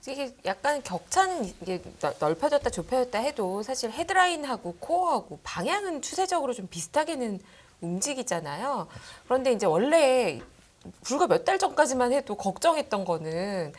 이게 약간 격차는 이게 넓혀졌다 좁혀졌다 해도 사실 헤드라인하고 코어하고 방향은 추세적으로 좀 비슷하게는 움직이잖아요. 그런데 이제 원래 불과 몇 달 전까지만 해도 걱정했던 거는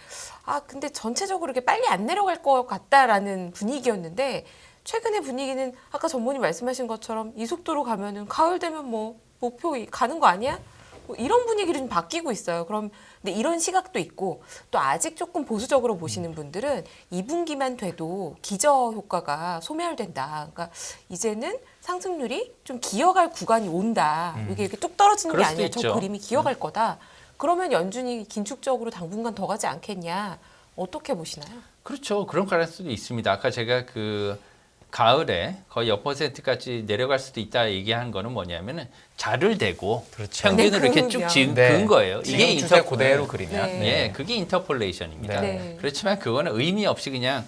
근데 전체적으로 이렇게 빨리 안 내려갈 것 같다라는 분위기였는데 최근의 분위기는 아까 전문의 말씀하신 것처럼 이 속도로 가면은 가을 되면 뭐 목표 가는 거 아니야? 뭐 이런 분위기로 좀 바뀌고 있어요. 그럼 근데 이런 시각도 있고 또 아직 조금 보수적으로 보시는 분들은 2분기만 돼도 기저 효과가 소멸된다. 그러니까 이제는 상승률이 좀 기어갈 구간이 온다. 이게 이렇게 뚝 떨어지는 게 그럴 수도 아니라 저 있죠. 그림이 기어갈 거다. 그러면 연준이 긴축적으로 당분간 더 가지 않겠냐. 어떻게 보시나요? 그렇죠. 그런 가능성도 있습니다. 아까 제가 그 가을에 거의 0%까지 내려갈 수도 있다 얘기한 거는 뭐냐면은 자를 대고 그렇죠. 평균을 네, 이렇게 쭉 그럼요. 그은 거예요. 지금 추세 그대로 그리면. 네. 예, 그게 인터폴레이션입니다. 네. 그렇지만 그거는 의미 없이 그냥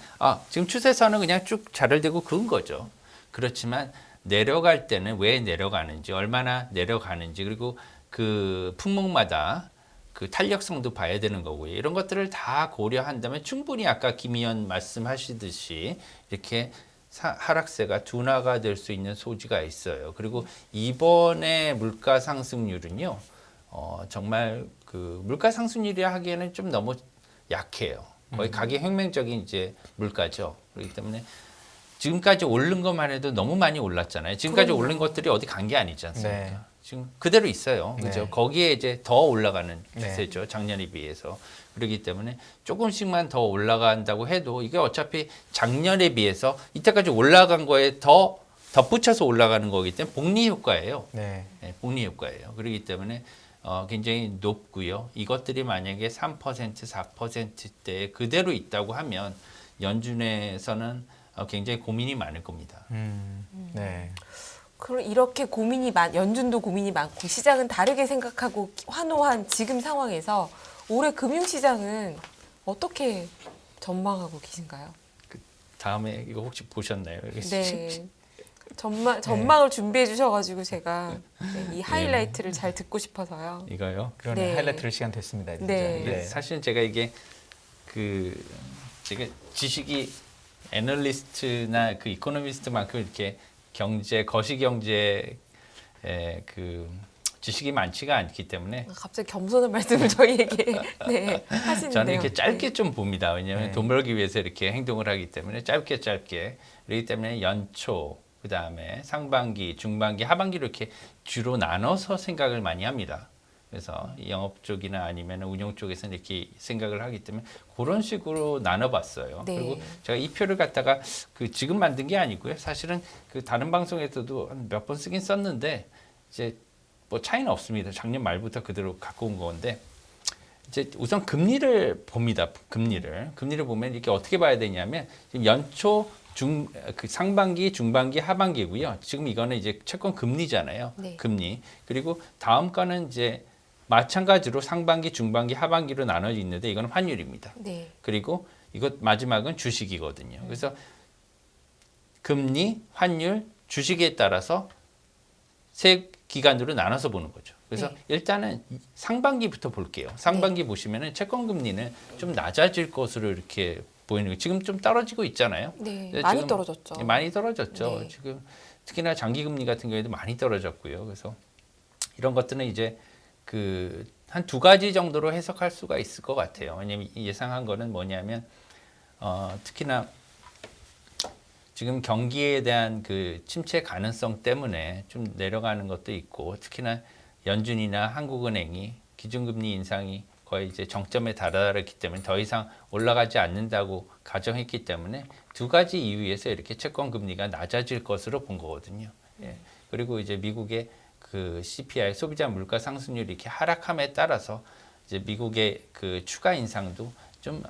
지금 추세선은 그냥 쭉 자를 대고 그은 거죠. 그렇지만 내려갈 때는 왜 내려가는지, 얼마나 내려가는지, 그리고 그 품목마다 그 탄력성도 봐야 되는 거고요. 이런 것들을 다 고려한다면 충분히 아까 김 의원 말씀하시듯이 이렇게 하락세가 둔화가 될 수 있는 소지가 있어요. 그리고 이번에 물가 상승률은요, 정말 그 물가 상승률이라 하기에는 좀 너무 약해요. 거의 가계혁명적인 이제 물가죠. 그렇기 때문에 지금까지 오른 것만 해도 너무 많이 올랐잖아요. 지금까지 그럼요. 오른 것들이 어디 간 게 아니지 않습니까? 네. 지금 그대로 있어요. 그죠? 네. 거기에 이제 더 올라가는 네. 추세죠. 작년에 비해서. 그렇기 때문에 조금씩만 더 올라간다고 해도 이게 어차피 작년에 비해서 이때까지 올라간 거에 더 덧붙여서 올라가는 거기 때문에 복리 효과예요. 네. 네, 복리 효과예요. 그렇기 때문에 굉장히 높고요. 이것들이 만약에 3%, 4%대에 그대로 있다고 하면 연준에서는 굉장히 고민이 많을 겁니다. 네. 그럼 이렇게 연준도 고민이 많고 시장은 다르게 생각하고 환호한 지금 상황에서 올해 금융시장은 어떻게 전망하고 계신가요? 다음에 이거 혹시 보셨나요? 네. 전망을 준비해 주셔가지고 제가 이 하이라이트를 잘 듣고 싶어서요. 이거요? 그러네. 네. 하이라이트 들을 시간 됐습니다. 진짜. 네. 이게 사실 제가 이게 제가 지식이 애널리스트나 그 이코노미스트만큼 이렇게 거시경제에 그 지식이 많지가 않기 때문에 갑자기 겸손한 말씀을 저희에게 하시는데요. 저는 이렇게 짧게 좀 봅니다. 왜냐하면 네. 돈 벌기 위해서 이렇게 행동을 하기 때문에 짧게 그렇기 때문에 연초 그다음에 상반기, 중반기, 하반기로 이렇게 주로 나눠서 생각을 많이 합니다. 그래서 영업 쪽이나 아니면 운영 쪽에서는 이렇게 생각을 하기 때문에 그런 식으로 나눠봤어요. 네. 그리고 제가 이 표를 갖다가 그 지금 만든 게 아니고요. 사실은 그 다른 방송에서도 몇 번 쓰긴 썼는데 이제 뭐 차이는 없습니다. 작년 말부터 그대로 갖고 온 건데 이제 우선 금리를 봅니다. 금리를 보면 이렇게 어떻게 봐야 되냐면 지금 연초 그 상반기, 중반기, 하반기고요. 지금 이거는 이제 채권 금리잖아요. 네. 금리. 그리고 다음 거는 이제 마찬가지로 상반기, 중반기, 하반기로 나눠져 있는데 이거는 환율입니다. 네. 그리고 이것 마지막은 주식이거든요. 그래서 금리, 환율, 주식에 따라서 세 기간으로 나눠서 보는 거죠. 그래서 네. 일단은 상반기부터 볼게요. 상반기 보시면은 채권 금리는 좀 낮아질 것으로 이렇게 보이는 거예요. 지금 좀 떨어지고 있잖아요. 네. 근데 많이 지금 떨어졌죠. 많이 떨어졌죠. 네. 지금 특히나 장기 금리 같은 경우에도 많이 떨어졌고요. 그래서 이런 것들은 이제 그 한 두 가지 정도로 해석할 수가 있을 것 같아요. 왜냐하면 예상한 거는 뭐냐면 특히나 지금 경기에 대한 그 침체 가능성 때문에 좀 내려가는 것도 있고 특히나 연준이나 한국은행이 기준금리 인상이 거의 이제 정점에 달하기 때문에 더 이상 올라가지 않는다고 가정했기 때문에 두 가지 이유에서 이렇게 채권 금리가 낮아질 것으로 본 거거든요. 예. 그리고 이제 미국의 그 CPI 소비자 물가 상승률이 이렇게 하락함에 따라서 이제 미국의 그 추가 인상도 좀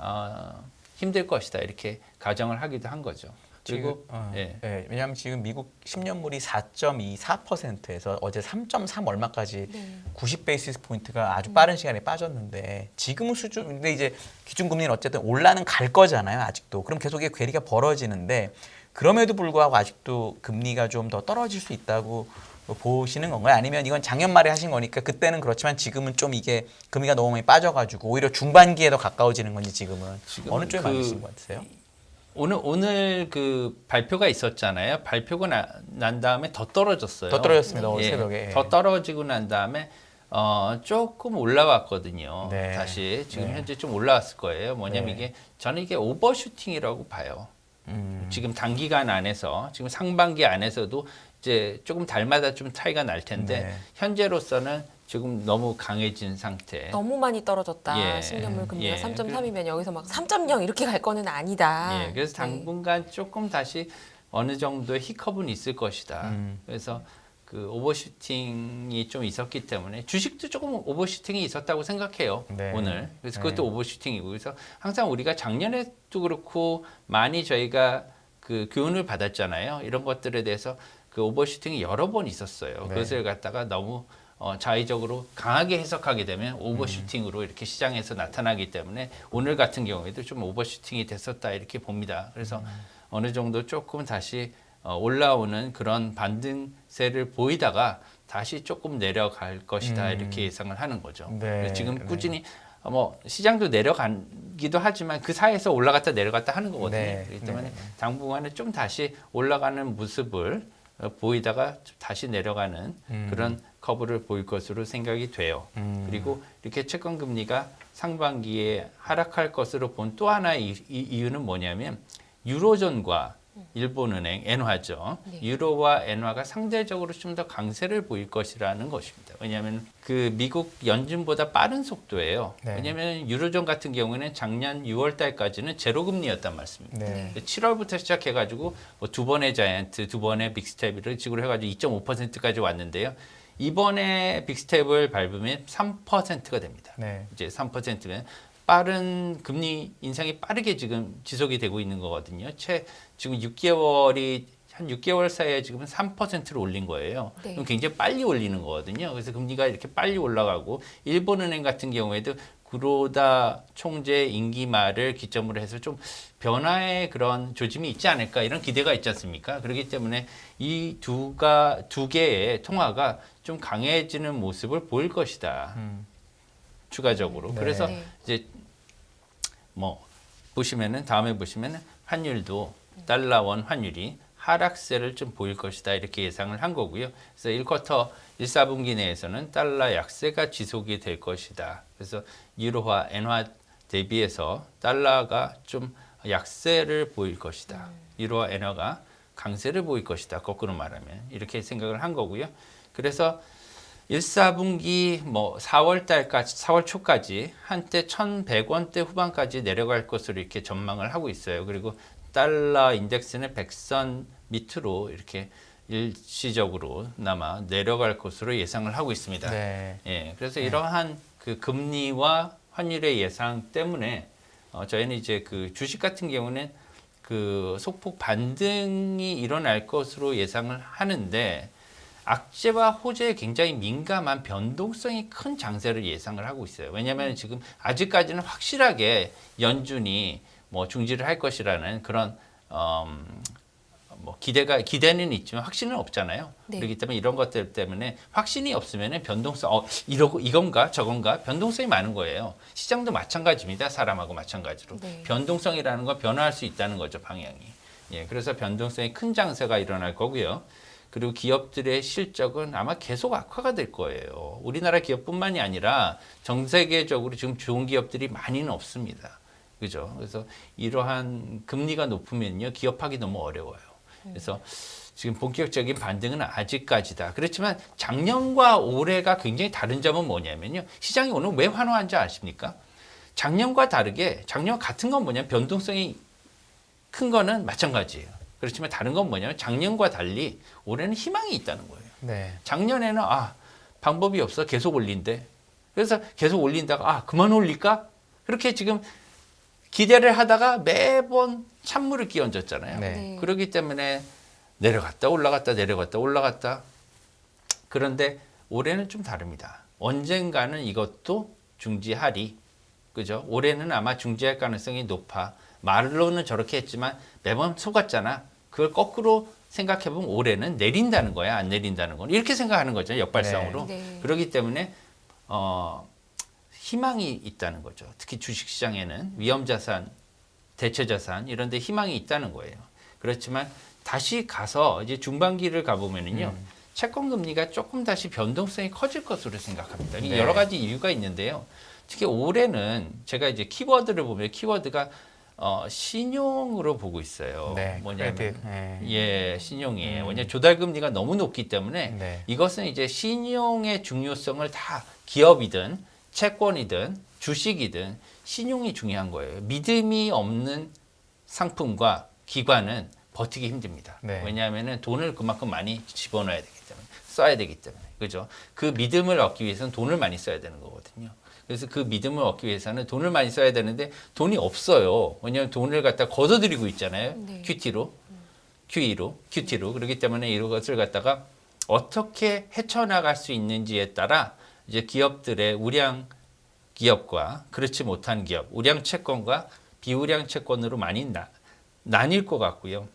힘들 것이다 이렇게 가정을 하기도 한 거죠. 그리고 예. 네, 왜냐하면 지금 미국 10년물이 4.24%에서 어제 3.3 얼마까지 네. 90 베이시스 포인트가 아주 빠른 시간에 빠졌는데 지금 수준 근데 이제 기준금리는 어쨌든 올라는 갈 거잖아요 아직도. 그럼 계속 이게 괴리가 벌어지는데 그럼에도 불구하고 아직도 금리가 좀 더 떨어질 수 있다고 보시는 건가요? 아니면 이건 작년 말에 하신 거니까 그때는 그렇지만 지금은 좀 이게 금리가 너무 많이 빠져가지고 오히려 중반기에 더 가까워지는 건지 지금은 어느 쪽에 맞으신 것 같으세요? 오늘 그 발표가 있었잖아요. 발표가 난 다음에 더 떨어졌어요. 더 떨어졌습니다. 오늘 예, 새벽에. 더 떨어지고 난 다음에 조금 올라왔거든요. 네. 다시 지금 네. 현재 좀 올라왔을 거예요. 뭐냐면 네. 이게 저는 이게 오버슈팅이라고 봐요. 지금 단기간 안에서 지금 상반기 안에서도 이제 조금 달마다 좀 차이가 날 텐데 네. 현재로서는 지금 너무 강해진 상태. 너무 많이 떨어졌다. 예. 10년물 금리가 예. 3.3이면 여기서 막 3.0 이렇게 갈 거는 아니다. 예, 그래서 당분간 조금 다시 어느 정도의 히컵은 있을 것이다. 그래서 그 오버슈팅이 좀 있었기 때문에 주식도 조금 오버슈팅이 있었다고 생각해요. 네. 오늘. 그래서 네. 그것도 오버슈팅이고 그래서 항상 우리가 작년에도 그렇고 많이 저희가 그 교훈을 받았잖아요. 이런 것들에 대해서 그 오버슈팅이 여러 번 있었어요. 네. 그것을 갖다가 너무 자의적으로 강하게 해석하게 되면 오버슈팅으로 이렇게 시장에서 나타나기 때문에 오늘 같은 경우에도 좀 오버슈팅이 됐었다 이렇게 봅니다. 그래서 어느 정도 조금 다시 올라오는 그런 반등세를 보이다가 다시 조금 내려갈 것이다 이렇게 예상을 하는 거죠. 네, 그래서 지금 네. 꾸준히 뭐 시장도 내려가기도 하지만 그 사이에서 올라갔다 내려갔다 하는 거거든요. 네, 그렇기 때문에 네. 당분간은 좀 다시 올라가는 모습을 보이다가 좀 다시 내려가는 그런 커브를 보일 것으로 생각이 돼요. 그리고 이렇게 채권 금리가 상반기에 하락할 것으로 본 또 하나의 이유는 뭐냐면 유로존과 일본은행 엔화죠. 네. 유로와 엔화가 상대적으로 좀 더 강세를 보일 것이라는 것입니다. 왜냐하면 그 미국 연준보다 빠른 속도예요. 네. 왜냐하면 유로존 같은 경우에는 작년 6월 달까지는 제로 금리였단 말씀입니다. 네. 7월부터 시작해가지고 뭐 두 번의 자이언트, 두 번의 빅스텝을 지구로 해가지고 2.5%까지 왔는데요. 이번에 빅스텝을 밟으면 3%가 됩니다. 네. 이제 3%면 빠른 금리 인상이 빠르게 지금 지속이 되고 있는 거거든요. 지금 6개월이 한 6개월 사이에 지금 3%를 올린 거예요. 네. 그럼 굉장히 빨리 올리는 거거든요. 그래서 금리가 이렇게 빨리 올라가고 일본은행 같은 경우에도 구로다 총재 임기 말을 기점으로 해서 좀 변화의 그런 조짐이 있지 않을까 이런 기대가 있지 않습니까? 그렇기 때문에 이 두 개의 통화가 좀 강해지는 모습을 보일 것이다. 추가적으로. 네. 그래서 네. 이제 뭐 보시면은 다음에 보시면은 환율도 달러원 환율이 하락세를 좀 보일 것이다 이렇게 예상을 한 거고요. 그래서 1쿼터 1, 4분기 내에서는 달러 약세가 지속이 될 것이다. 그래서 유로화, 엔화 대비해서 달러가 좀 약세를 보일 것이다. 유로와 엔화가 강세를 보일 것이다. 거꾸로 말하면 이렇게 생각을 한 거고요. 그래서 1, 4분기 뭐 4월 달까지 4월 초까지 한때 1,100원대 후반까지 내려갈 것으로 이렇게 전망을 하고 있어요. 그리고 달러 인덱스는 100선 밑으로 이렇게 일시적으로나마 내려갈 것으로 예상을 하고 있습니다. 네. 예, 그래서 이러한 그 금리와 환율의 예상 때문에 저희는 이제 그 주식 같은 경우는 그 소폭 반등이 일어날 것으로 예상을 하는데 악재와 호재에 굉장히 민감한 변동성이 큰 장세를 예상을 하고 있어요. 왜냐하면 지금 아직까지는 확실하게 연준이 뭐 중지를 할 것이라는 그런 뭐 기대는 있지만 확신은 없잖아요. 네. 그렇기 때문에 이런 것들 때문에 확신이 없으면은 변동성 이건가 저건가 변동성이 많은 거예요. 시장도 마찬가지입니다. 사람하고 마찬가지로 네. 변동성이라는 건 변화할 수 있다는 거죠, 방향이. 예, 그래서 변동성이 큰 장세가 일어날 거고요. 그리고 기업들의 실적은 아마 계속 악화가 될 거예요. 우리나라 기업뿐만이 아니라 전 세계적으로 지금 좋은 기업들이 많이는 없습니다. 그죠? 그래서 이러한 금리가 높으면요, 기업하기 너무 어려워요. 그래서 지금 본격적인 반등은 아직까지다. 그렇지만 작년과 올해가 굉장히 다른 점은 뭐냐면요. 시장이 오늘 왜 환호한지 아십니까? 작년과 다르게 작년 같은 건 뭐냐면 변동성이 큰 거는 마찬가지예요. 그렇지만 다른 건 뭐냐면 작년과 달리 올해는 희망이 있다는 거예요. 네. 작년에는 방법이 없어 계속 올린대. 그래서 계속 올린다가 그만 올릴까? 그렇게 지금 기대를 하다가 매번 찬물을 끼얹었잖아요. 네. 네. 그렇기 때문에 내려갔다 올라갔다 내려갔다 올라갔다. 그런데 올해는 좀 다릅니다. 언젠가는 이것도 중지하리. 그죠? 올해는 아마 중지할 가능성이 높아. 말로는 저렇게 했지만 매번 속았잖아. 그걸 거꾸로 생각해보면 올해는 내린다는 거야, 안 내린다는 건. 이렇게 생각하는 거죠, 역발상으로. 네. 그렇기 때문에 희망이 있다는 거죠. 특히 주식시장에는 위험자산, 대체자산 이런 데 희망이 있다는 거예요. 그렇지만 다시 가서 이제 중반기를 가보면은요. 채권 금리가 조금 다시 변동성이 커질 것으로 생각합니다. 이게 네. 여러 가지 이유가 있는데요. 특히 올해는 제가 이제 키워드를 보면 키워드가 신용으로 보고 있어요. 네. 뭐냐면 크레딧. 네. 예, 신용이에요. 왜냐하면 조달금리가 너무 높기 때문에 네. 이것은 이제 신용의 중요성을 다 기업이든 채권이든 주식이든 신용이 중요한 거예요. 믿음이 없는 상품과 기관은 버티기 힘듭니다. 네. 왜냐하면 돈을 그만큼 많이 집어넣어야 되기 때문에 써야 되기 때문에 그죠? 그 믿음을 얻기 위해서는 돈을 많이 써야 되는 거거든요. 그래서 그 믿음을 얻기 위해서는 돈을 많이 써야 되는데 돈이 없어요. 왜냐하면 돈을 갖다 걷어들이고 있잖아요. 네. QT로. 그렇기 때문에 이것을 갖다가 어떻게 헤쳐나갈 수 있는지에 따라 이제 기업들의 우량 기업과 그렇지 못한 기업, 우량 채권과 비우량 채권으로 많이 나뉠 것 같고요.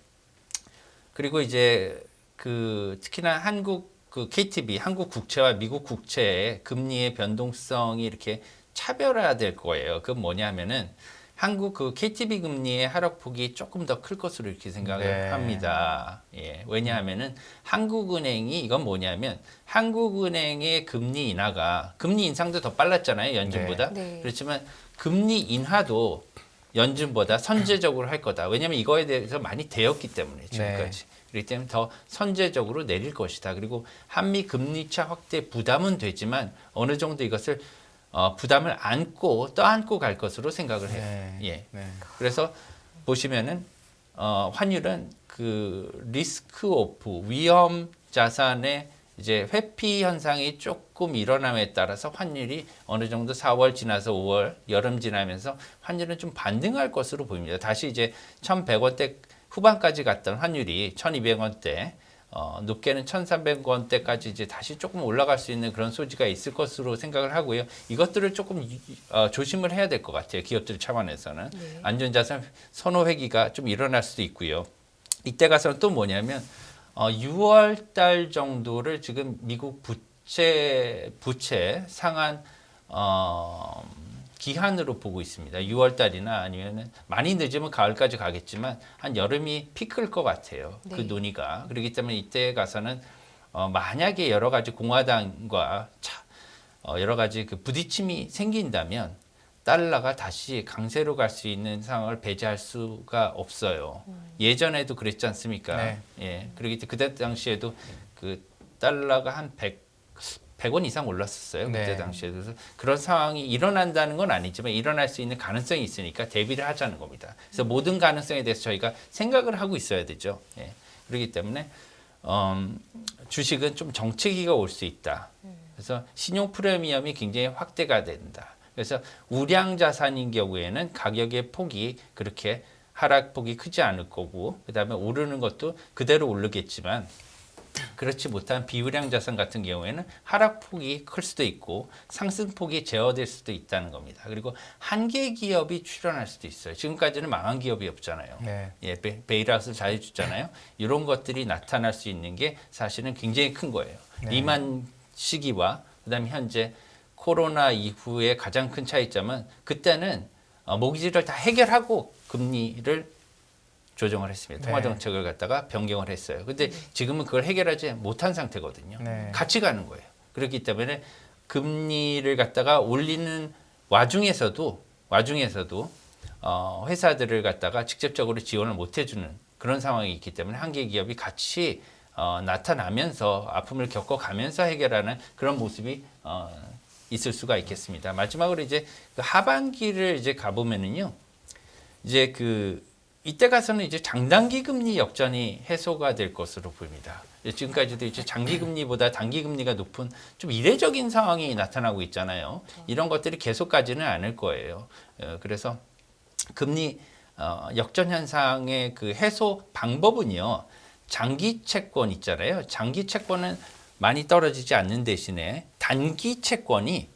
그리고 이제 그 특히나 한국 그 KTB, 한국 국채와 미국 국채의 금리의 변동성이 이렇게 차별화될 거예요. 그건 뭐냐면은 한국 그 KTB 금리의 하락폭이 조금 더 클 것으로 이렇게 생각을 네. 합니다. 예. 왜냐하면은 한국은행이 이건 뭐냐면 한국은행의 금리 인하가 금리 인상도 더 빨랐잖아요. 연준보다. 네. 그렇지만 금리 인하도 연준보다 선제적으로 할 거다. 왜냐하면 이거에 대해서 많이 되었기 때문에 지금까지. 그렇기 때문에 더 선제적으로 내릴 것이다. 그리고 한미 금리차 확대 부담은 되지만 어느 정도 이것을 부담을 떠안고 갈 것으로 생각을 해요. 네. 예. 네. 그래서 보시면은 환율은 그 리스크 오프 위험 자산의 이제 회피 현상이 조금 일어남에 따라서 환율이 어느 정도 4월 지나서 5월 여름 지나면서 환율은 좀 반등할 것으로 보입니다. 다시 이제 1,100원대 후반까지 갔던 환율이 1,200원대 높게는 1,300원대까지 이제 다시 조금 올라갈 수 있는 그런 소지가 있을 것으로 생각을 하고요. 이것들을 조금 조심을 해야 될 것 같아요. 기업들 차원에서는. 네. 안전자산 선호 회기가 좀 일어날 수도 있고요. 이때 가서는 또 뭐냐면 6월 달 정도를 지금 미국 부채 상한 기한으로 보고 있습니다. 6월 달이나 아니면 많이 늦으면 가을까지 가겠지만 한 여름이 피크일 것 같아요. 네. 그 논의가. 그렇기 때문에 이때 가서는 만약에 여러 가지 공화당과 여러 가지 그 부딪힘이 생긴다면 달러가 다시 강세로 갈 수 있는 상황을 배제할 수가 없어요. 예전에도 그랬지 않습니까? 네. 예. 그렇기 때문에 그때 당시에도 그 달러가 한 100원 이상 올랐었어요. 그때 네. 당시에. 그래서 그런 상황이 일어난다는 건 아니지만 일어날 수 있는 가능성이 있으니까 대비를 하자는 겁니다. 그래서 모든 가능성에 대해서 저희가 생각을 하고 있어야 되죠. 예. 그렇기 때문에 주식은 좀 정체기가 올 수 있다. 그래서 신용 프리미엄이 굉장히 확대가 된다. 그래서 우량 자산인 경우에는 가격의 폭이 그렇게 하락폭이 크지 않을 거고 그다음에 오르는 것도 그대로 오르겠지만 그렇지 못한 비우량 자산 같은 경우에는 하락폭이 클 수도 있고 상승폭이 제어될 수도 있다는 겁니다. 그리고 한계 기업이 출현할 수도 있어요. 지금까지는 망한 기업이 없잖아요. 네. 예, 베일아웃을 잘 해줬잖아요. 이런 것들이 나타날 수 있는 게 사실은 굉장히 큰 거예요. 네. 리만 시기와 그다음에 현재 코로나 이후의 가장 큰 차이점은 그때는 모기지를 다 해결하고 금리를 조정을 했습니다. 네. 통화 정책을 갖다가 변경을 했어요. 근데 지금은 그걸 해결하지 못한 상태거든요. 네. 같이 가는 거예요. 그렇기 때문에 금리를 갖다가 올리는 와중에서도 회사들을 갖다가 직접적으로 지원을 못 해주는 그런 상황이 있기 때문에 한계 기업이 같이 나타나면서 아픔을 겪어가면서 해결하는 그런 모습이 있을 수가 있겠습니다. 마지막으로 이제 그 하반기를 이제 가보면은요, 이제 이때 가서는 이제 장단기 금리 역전이 해소가 될 것으로 보입니다. 지금까지도 이제 장기 금리보다 단기 금리가 높은 좀 이례적인 상황이 나타나고 있잖아요. 이런 것들이 계속 가지는 않을 거예요. 그래서 금리 역전 현상의 그 해소 방법은요, 장기 채권 있잖아요. 장기 채권은 많이 떨어지지 않는 대신에 단기 채권이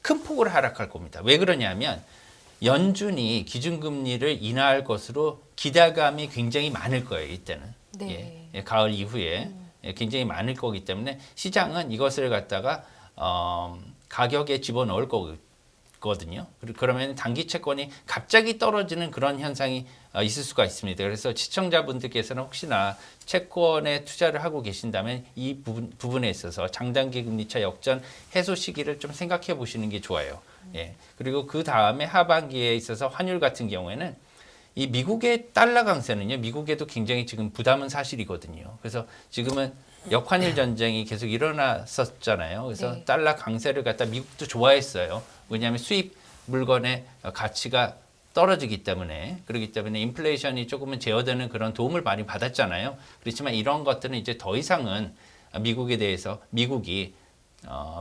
큰 폭으로 하락할 겁니다. 왜 그러냐면 연준이 기준금리를 인하할 것으로 기대감이 굉장히 많을 거예요. 이때는 네. 예, 가을 이후에 굉장히 많을 거기 때문에 시장은 이것을 갖다가 가격에 집어넣을 거거든요. 그러면 단기 채권이 갑자기 떨어지는 그런 현상이 있을 수가 있습니다. 그래서 시청자분들께서는 혹시나 채권에 투자를 하고 계신다면 이 부분에 있어서 장단기 금리차 역전 해소 시기를 좀 생각해 보시는 게 좋아요. 예. 그리고 그 다음에 하반기에 있어서 환율 같은 경우에는 이 미국의 달러 강세는요, 미국에도 굉장히 지금 부담은 사실이거든요. 그래서 지금은 역환율 전쟁이 계속 일어났었잖아요. 그래서 네. 달러 강세를 갖다 미국도 좋아했어요. 왜냐하면 수입 물건의 가치가 떨어지기 때문에, 그렇기 때문에 인플레이션이 조금은 제어되는 그런 도움을 많이 받았잖아요. 그렇지만 이런 것들은 이제 더 이상은 미국에 대해서 미국이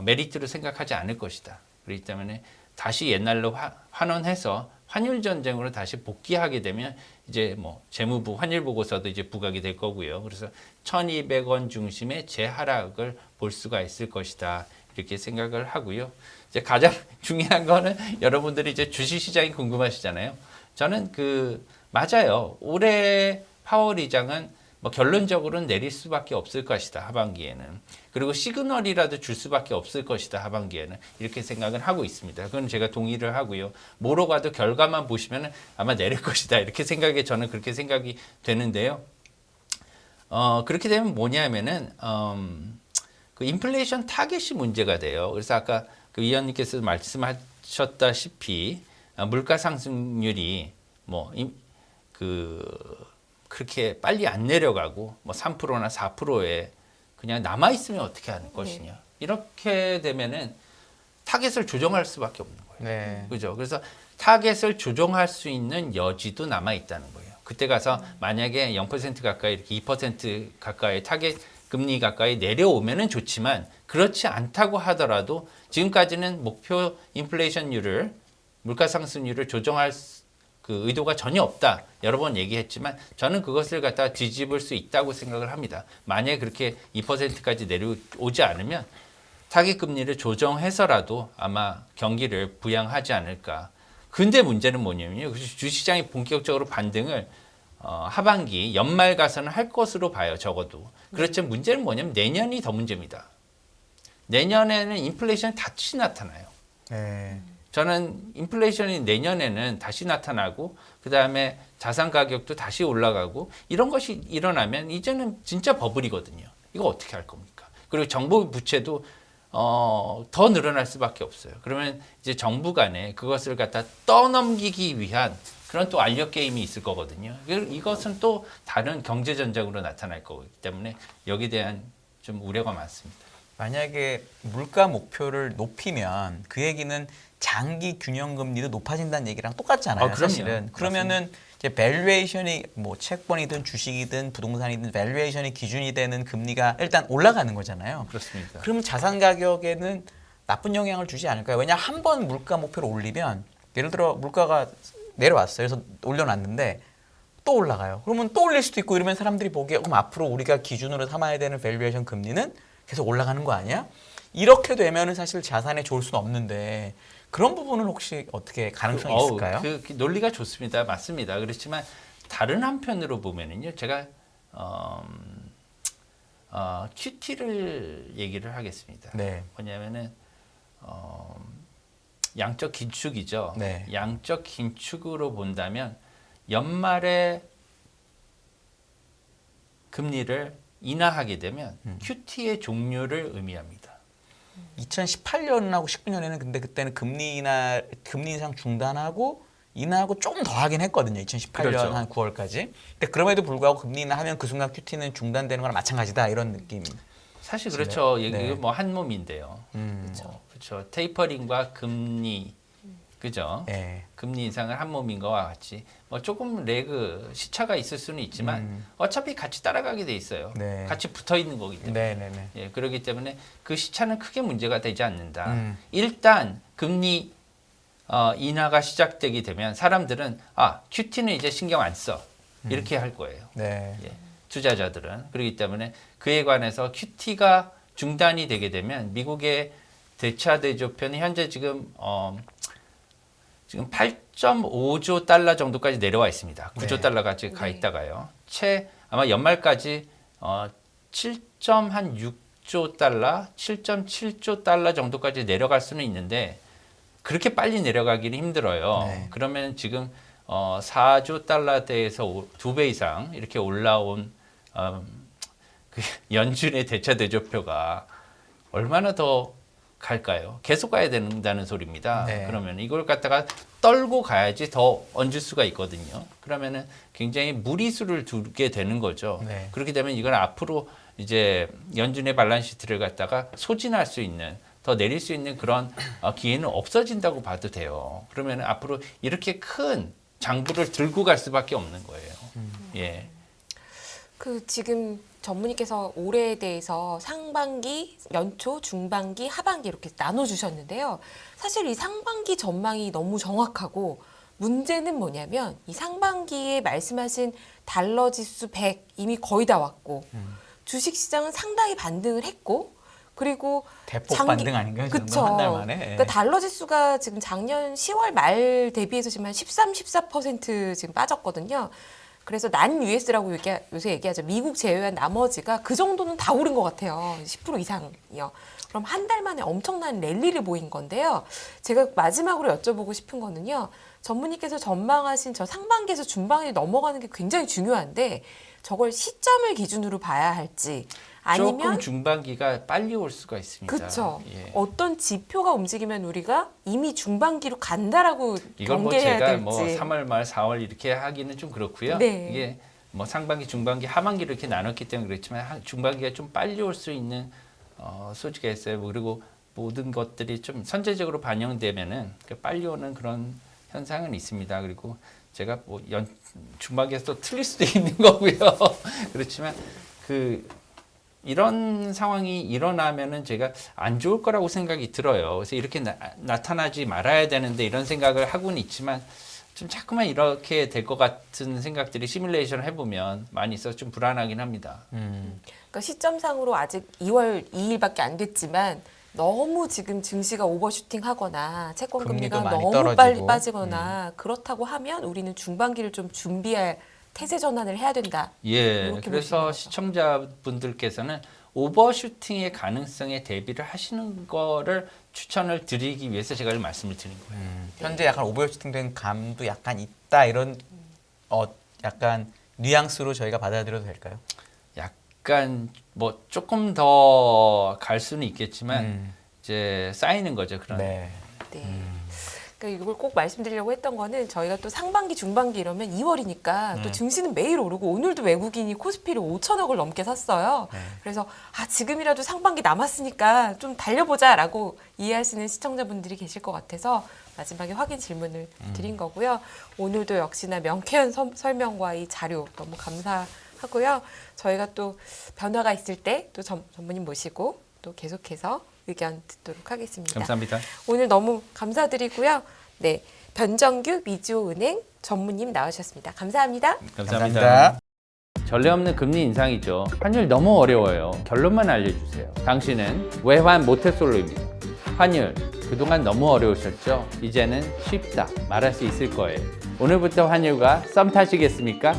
메리트로 생각하지 않을 것이다. 그렇기 때문에 다시 옛날로 환원해서 환율 전쟁으로 다시 복귀하게 되면 이제 뭐 재무부 환율 보고서도 이제 부각이 될 거고요. 그래서 1,200원 중심의 재하락을 볼 수가 있을 것이다. 이렇게 생각을 하고요. 이제 가장 중요한 거는 여러분들이 이제 주식 시장이 궁금하시잖아요. 저는 맞아요. 올해 파월 의장은 뭐 결론적으로는 내릴 수밖에 없을 것이다. 하반기에는. 그리고 시그널이라도 줄 수밖에 없을 것이다. 하반기에는. 이렇게 생각을 하고 있습니다. 그건 제가 동의를 하고요. 뭐로 가도 결과만 보시면 아마 내릴 것이다. 이렇게 저는 그렇게 생각이 되는데요. 그렇게 되면 뭐냐면은 그 인플레이션 타겟이 문제가 돼요. 그래서 아까 그 위원님께서 말씀하셨다시피 물가 상승률이 그렇게 빨리 안 내려가고 3%나 4%에 그냥 남아 있으면 어떻게 하는 것이냐. 이렇게 되면은 타겟을 조정할 수밖에 없는 거예요. 네. 그죠? 그래서 타겟을 조정할 수 있는 여지도 남아 있다는 거예요. 그때 가서 만약에 0% 가까이 이렇게 2% 가까이 타겟 금리 가까이 내려오면은 좋지만 그렇지 않다고 하더라도 지금까지는 목표 인플레이션율을 물가 상승률을 조정할 그 의도가 전혀 없다. 여러 번 얘기했지만 저는 그것을 갖다 뒤집을 수 있다고 생각을 합니다. 만약에 그렇게 2%까지 내려오지 않으면 타깃 금리를 조정해서라도 아마 경기를 부양하지 않을까. 근데 문제는 뭐냐면요. 주시장이 본격적으로 반등을 하반기 연말 가서는 할 것으로 봐요. 적어도. 그렇지만 문제는 뭐냐면 내년이 더 문제입니다. 내년에는 인플레이션이 다시 나타나요. 네. 저는 인플레이션이 내년에는 다시 나타나고 그다음에 자산 가격도 다시 올라가고 이런 것이 일어나면 이제는 진짜 버블이거든요. 이거 어떻게 할 겁니까? 그리고 정부 부채도 더 늘어날 수밖에 없어요. 그러면 이제 정부 간에 그것을 갖다 떠넘기기 위한 그런 또 알력 게임이 있을 거거든요. 이것은 또 다른 경제 전쟁으로 나타날 거기 때문에 여기에 대한 좀 우려가 많습니다. 만약에 물가 목표를 높이면 그 얘기는 장기 균형 금리도 높아진다는 얘기랑 똑같잖아요. 그럼요. 사실은. 그러면은 이제 밸류에이션이 뭐 채권이든 주식이든 부동산이든 밸류에이션이 기준이 되는 금리가 일단 올라가는 거잖아요. 그렇습니다. 그러면 자산 가격에는 나쁜 영향을 주지 않을까요? 왜냐 한 번 물가 목표를 올리면 예를 들어 물가가 내려왔어요. 그래서 올려놨는데 또 올라가요. 그러면 또 올릴 수도 있고 이러면 사람들이 보기에 그럼 앞으로 우리가 기준으로 삼아야 되는 밸류에이션 금리는 계속 올라가는 거 아니야? 이렇게 되면은 사실 자산에 좋을 수는 없는데 그런 부분은 혹시 어떻게 가능성이 있을까요? 그 논리가 좋습니다. 맞습니다. 그렇지만 다른 한편으로 보면은요, 제가 QT를 얘기를 하겠습니다. 네. 뭐냐면은 양적 긴축이죠. 네. 양적 긴축으로 본다면 연말에 금리를 인하하게 되면 QT의 종료를 의미합니다. 2018년하고 19년에는 근데 그때는 금리 인상 중단하고 인하하고 조금 더 하긴 했거든요. 2018년 그렇죠. 한 9월까지. 근데 그럼에도 불구하고 금리 인하하면 그 순간 QT는 중단되는 거랑 마찬가지다 이런 느낌. 사실 그렇죠. 네. 이게 뭐 한 몸인데요. 그렇죠. 테이퍼링과 금리, 그죠? 네. 금리 인상을 한 몸인 거와 같이 뭐 조금 레그 시차가 있을 수는 있지만 어차피 같이 따라가게 돼 있어요. 네. 같이 붙어 있는 거기 때문에. 네네네. 예, 그렇기 때문에 그 시차는 크게 문제가 되지 않는다. 일단 금리 인하가 시작되게 되면 사람들은 QT는 이제 신경 안 써. 이렇게 할 거예요. 네. 예, 투자자들은. 그렇기 때문에 그에 관해서 QT가 중단이 되게 되면 미국의 대차 대조편이 현재 지금 8.5조 달러 정도까지 내려와 있습니다. 9조 네. 달러까지 가 네. 있다가요. 아마 연말까지 7.6조 달러, 7.7조 달러 정도까지 내려갈 수는 있는데 그렇게 빨리 내려가기는 힘들어요. 네. 그러면 지금 4조 달러대에서 2배 이상 이렇게 올라온 그 연준의 대차 대조표가 얼마나 더 갈까요? 계속 가야 된다는 소리입니다. 네. 그러면 이걸 갖다가 떨고 가야지 더 얹을 수가 있거든요. 그러면은 굉장히 무리수를 두게 되는 거죠. 네. 그렇게 되면 이건 앞으로 이제 연준의 밸런스 시트를 갖다가 소진할 수 있는 더 내릴 수 있는 그런 기회는 없어진다고 봐도 돼요. 그러면 앞으로 이렇게 큰 장부를 들고 갈 수밖에 없는 거예요. 예. 그 지금 전문의께서 올해에 대해서 상반기, 연초, 중반기, 하반기 이렇게 나눠주셨는데요. 사실 이 상반기 전망이 너무 정확하고 문제는 뭐냐면 이 상반기에 말씀하신 달러 지수 100 이미 거의 다 왔고 주식시장은 상당히 반등을 했고 그리고 대폭 반등 아닌가요? 그쵸. 한 달 만에. 그러니까 달러 지수가 지금 작년 10월 말 대비해서 지금 한 13, 14% 지금 빠졌거든요. 그래서 난 US라고 요새 얘기하죠. 미국 제외한 나머지가 그 정도는 다 오른 것 같아요. 10% 이상이요. 그럼 한 달 만에 엄청난 랠리를 보인 건데요. 제가 마지막으로 여쭤보고 싶은 거는요. 전문의께서 전망하신 저 상반기에서 중반기 넘어가는 게 굉장히 중요한데 저걸 시점을 기준으로 봐야 할지 아니면 조금 중반기가 빨리 올 수가 있습니다. 그렇죠. 예. 어떤 지표가 움직이면 우리가 이미 중반기로 간다라고 이걸 뭐 경계해야 제가 될지. 뭐 3월 말 4월 이렇게 하기는 좀 그렇고요. 네. 이게 뭐 상반기, 중반기, 하반기로 이렇게 나눴기 때문에 그렇지만 중반기가 좀 빨리 올 수 있는 소지가 있어요. 그리고 모든 것들이 좀 선제적으로 반영되면은 빨리 오는 그런 현상은 있습니다. 그리고 제가 뭐 중반기에서 또 틀릴 수도 있는 거고요. 그렇지만 이런 상황이 일어나면은 제가 안 좋을 거라고 생각이 들어요. 그래서 이렇게 나타나지 말아야 되는데 이런 생각을 하고는 있지만 좀 자꾸만 이렇게 될 것 같은 생각들이 시뮬레이션을 해보면 많이 있어서 좀 불안하긴 합니다. 그러니까 시점상으로 아직 2월 2일밖에 안 됐지만 너무 지금 증시가 오버슈팅하거나 채권 금리가 금리도 많이 너무 떨어지고. 빨리 빠지거나 그렇다고 하면 우리는 중반기를 좀 준비할 태세 전환을 해야 된다. 예, 이렇게 보시는 그래서 거죠. 시청자분들께서는 오버슈팅의 가능성에 대비를 하시는 거를 추천을 드리기 위해서 제가 이 말씀을 드린 거예요. 현재 약간 오버슈팅된 감도 약간 있다 이런 약간 뉘앙스로 저희가 받아들여도 될까요? 약간 뭐 조금 더 갈 수는 있겠지만 이제 쌓이는 거죠. 그런. 네. 네. 그러니까 이걸 꼭 말씀드리려고 했던 거는 저희가 또 상반기, 중반기 이러면 2월이니까 또 증시는 매일 오르고 오늘도 외국인이 코스피를 5천억을 넘게 샀어요. 그래서 지금이라도 상반기 남았으니까 좀 달려보자라고 이해하시는 시청자분들이 계실 것 같아서 마지막에 확인 질문을 드린 거고요. 오늘도 역시나 명쾌한 설명과 이 자료 너무 감사하고요. 저희가 또 변화가 있을 때 또 전문님 모시고 또 계속해서 의견 듣도록 하겠습니다. 감사합니다. 오늘 너무 감사드리고요. 네, 변정규 미주은행 전무님 나오셨습니다. 감사합니다. 감사합니다. 전례 없는 금리 인상이죠. 환율 너무 어려워요. 결론만 알려주세요. 당신은 외환 모태솔로입니다. 환율 그동안 너무 어려우셨죠? 이제는 쉽다 말할 수 있을 거예요. 오늘부터 환율과 썸 타시겠습니까?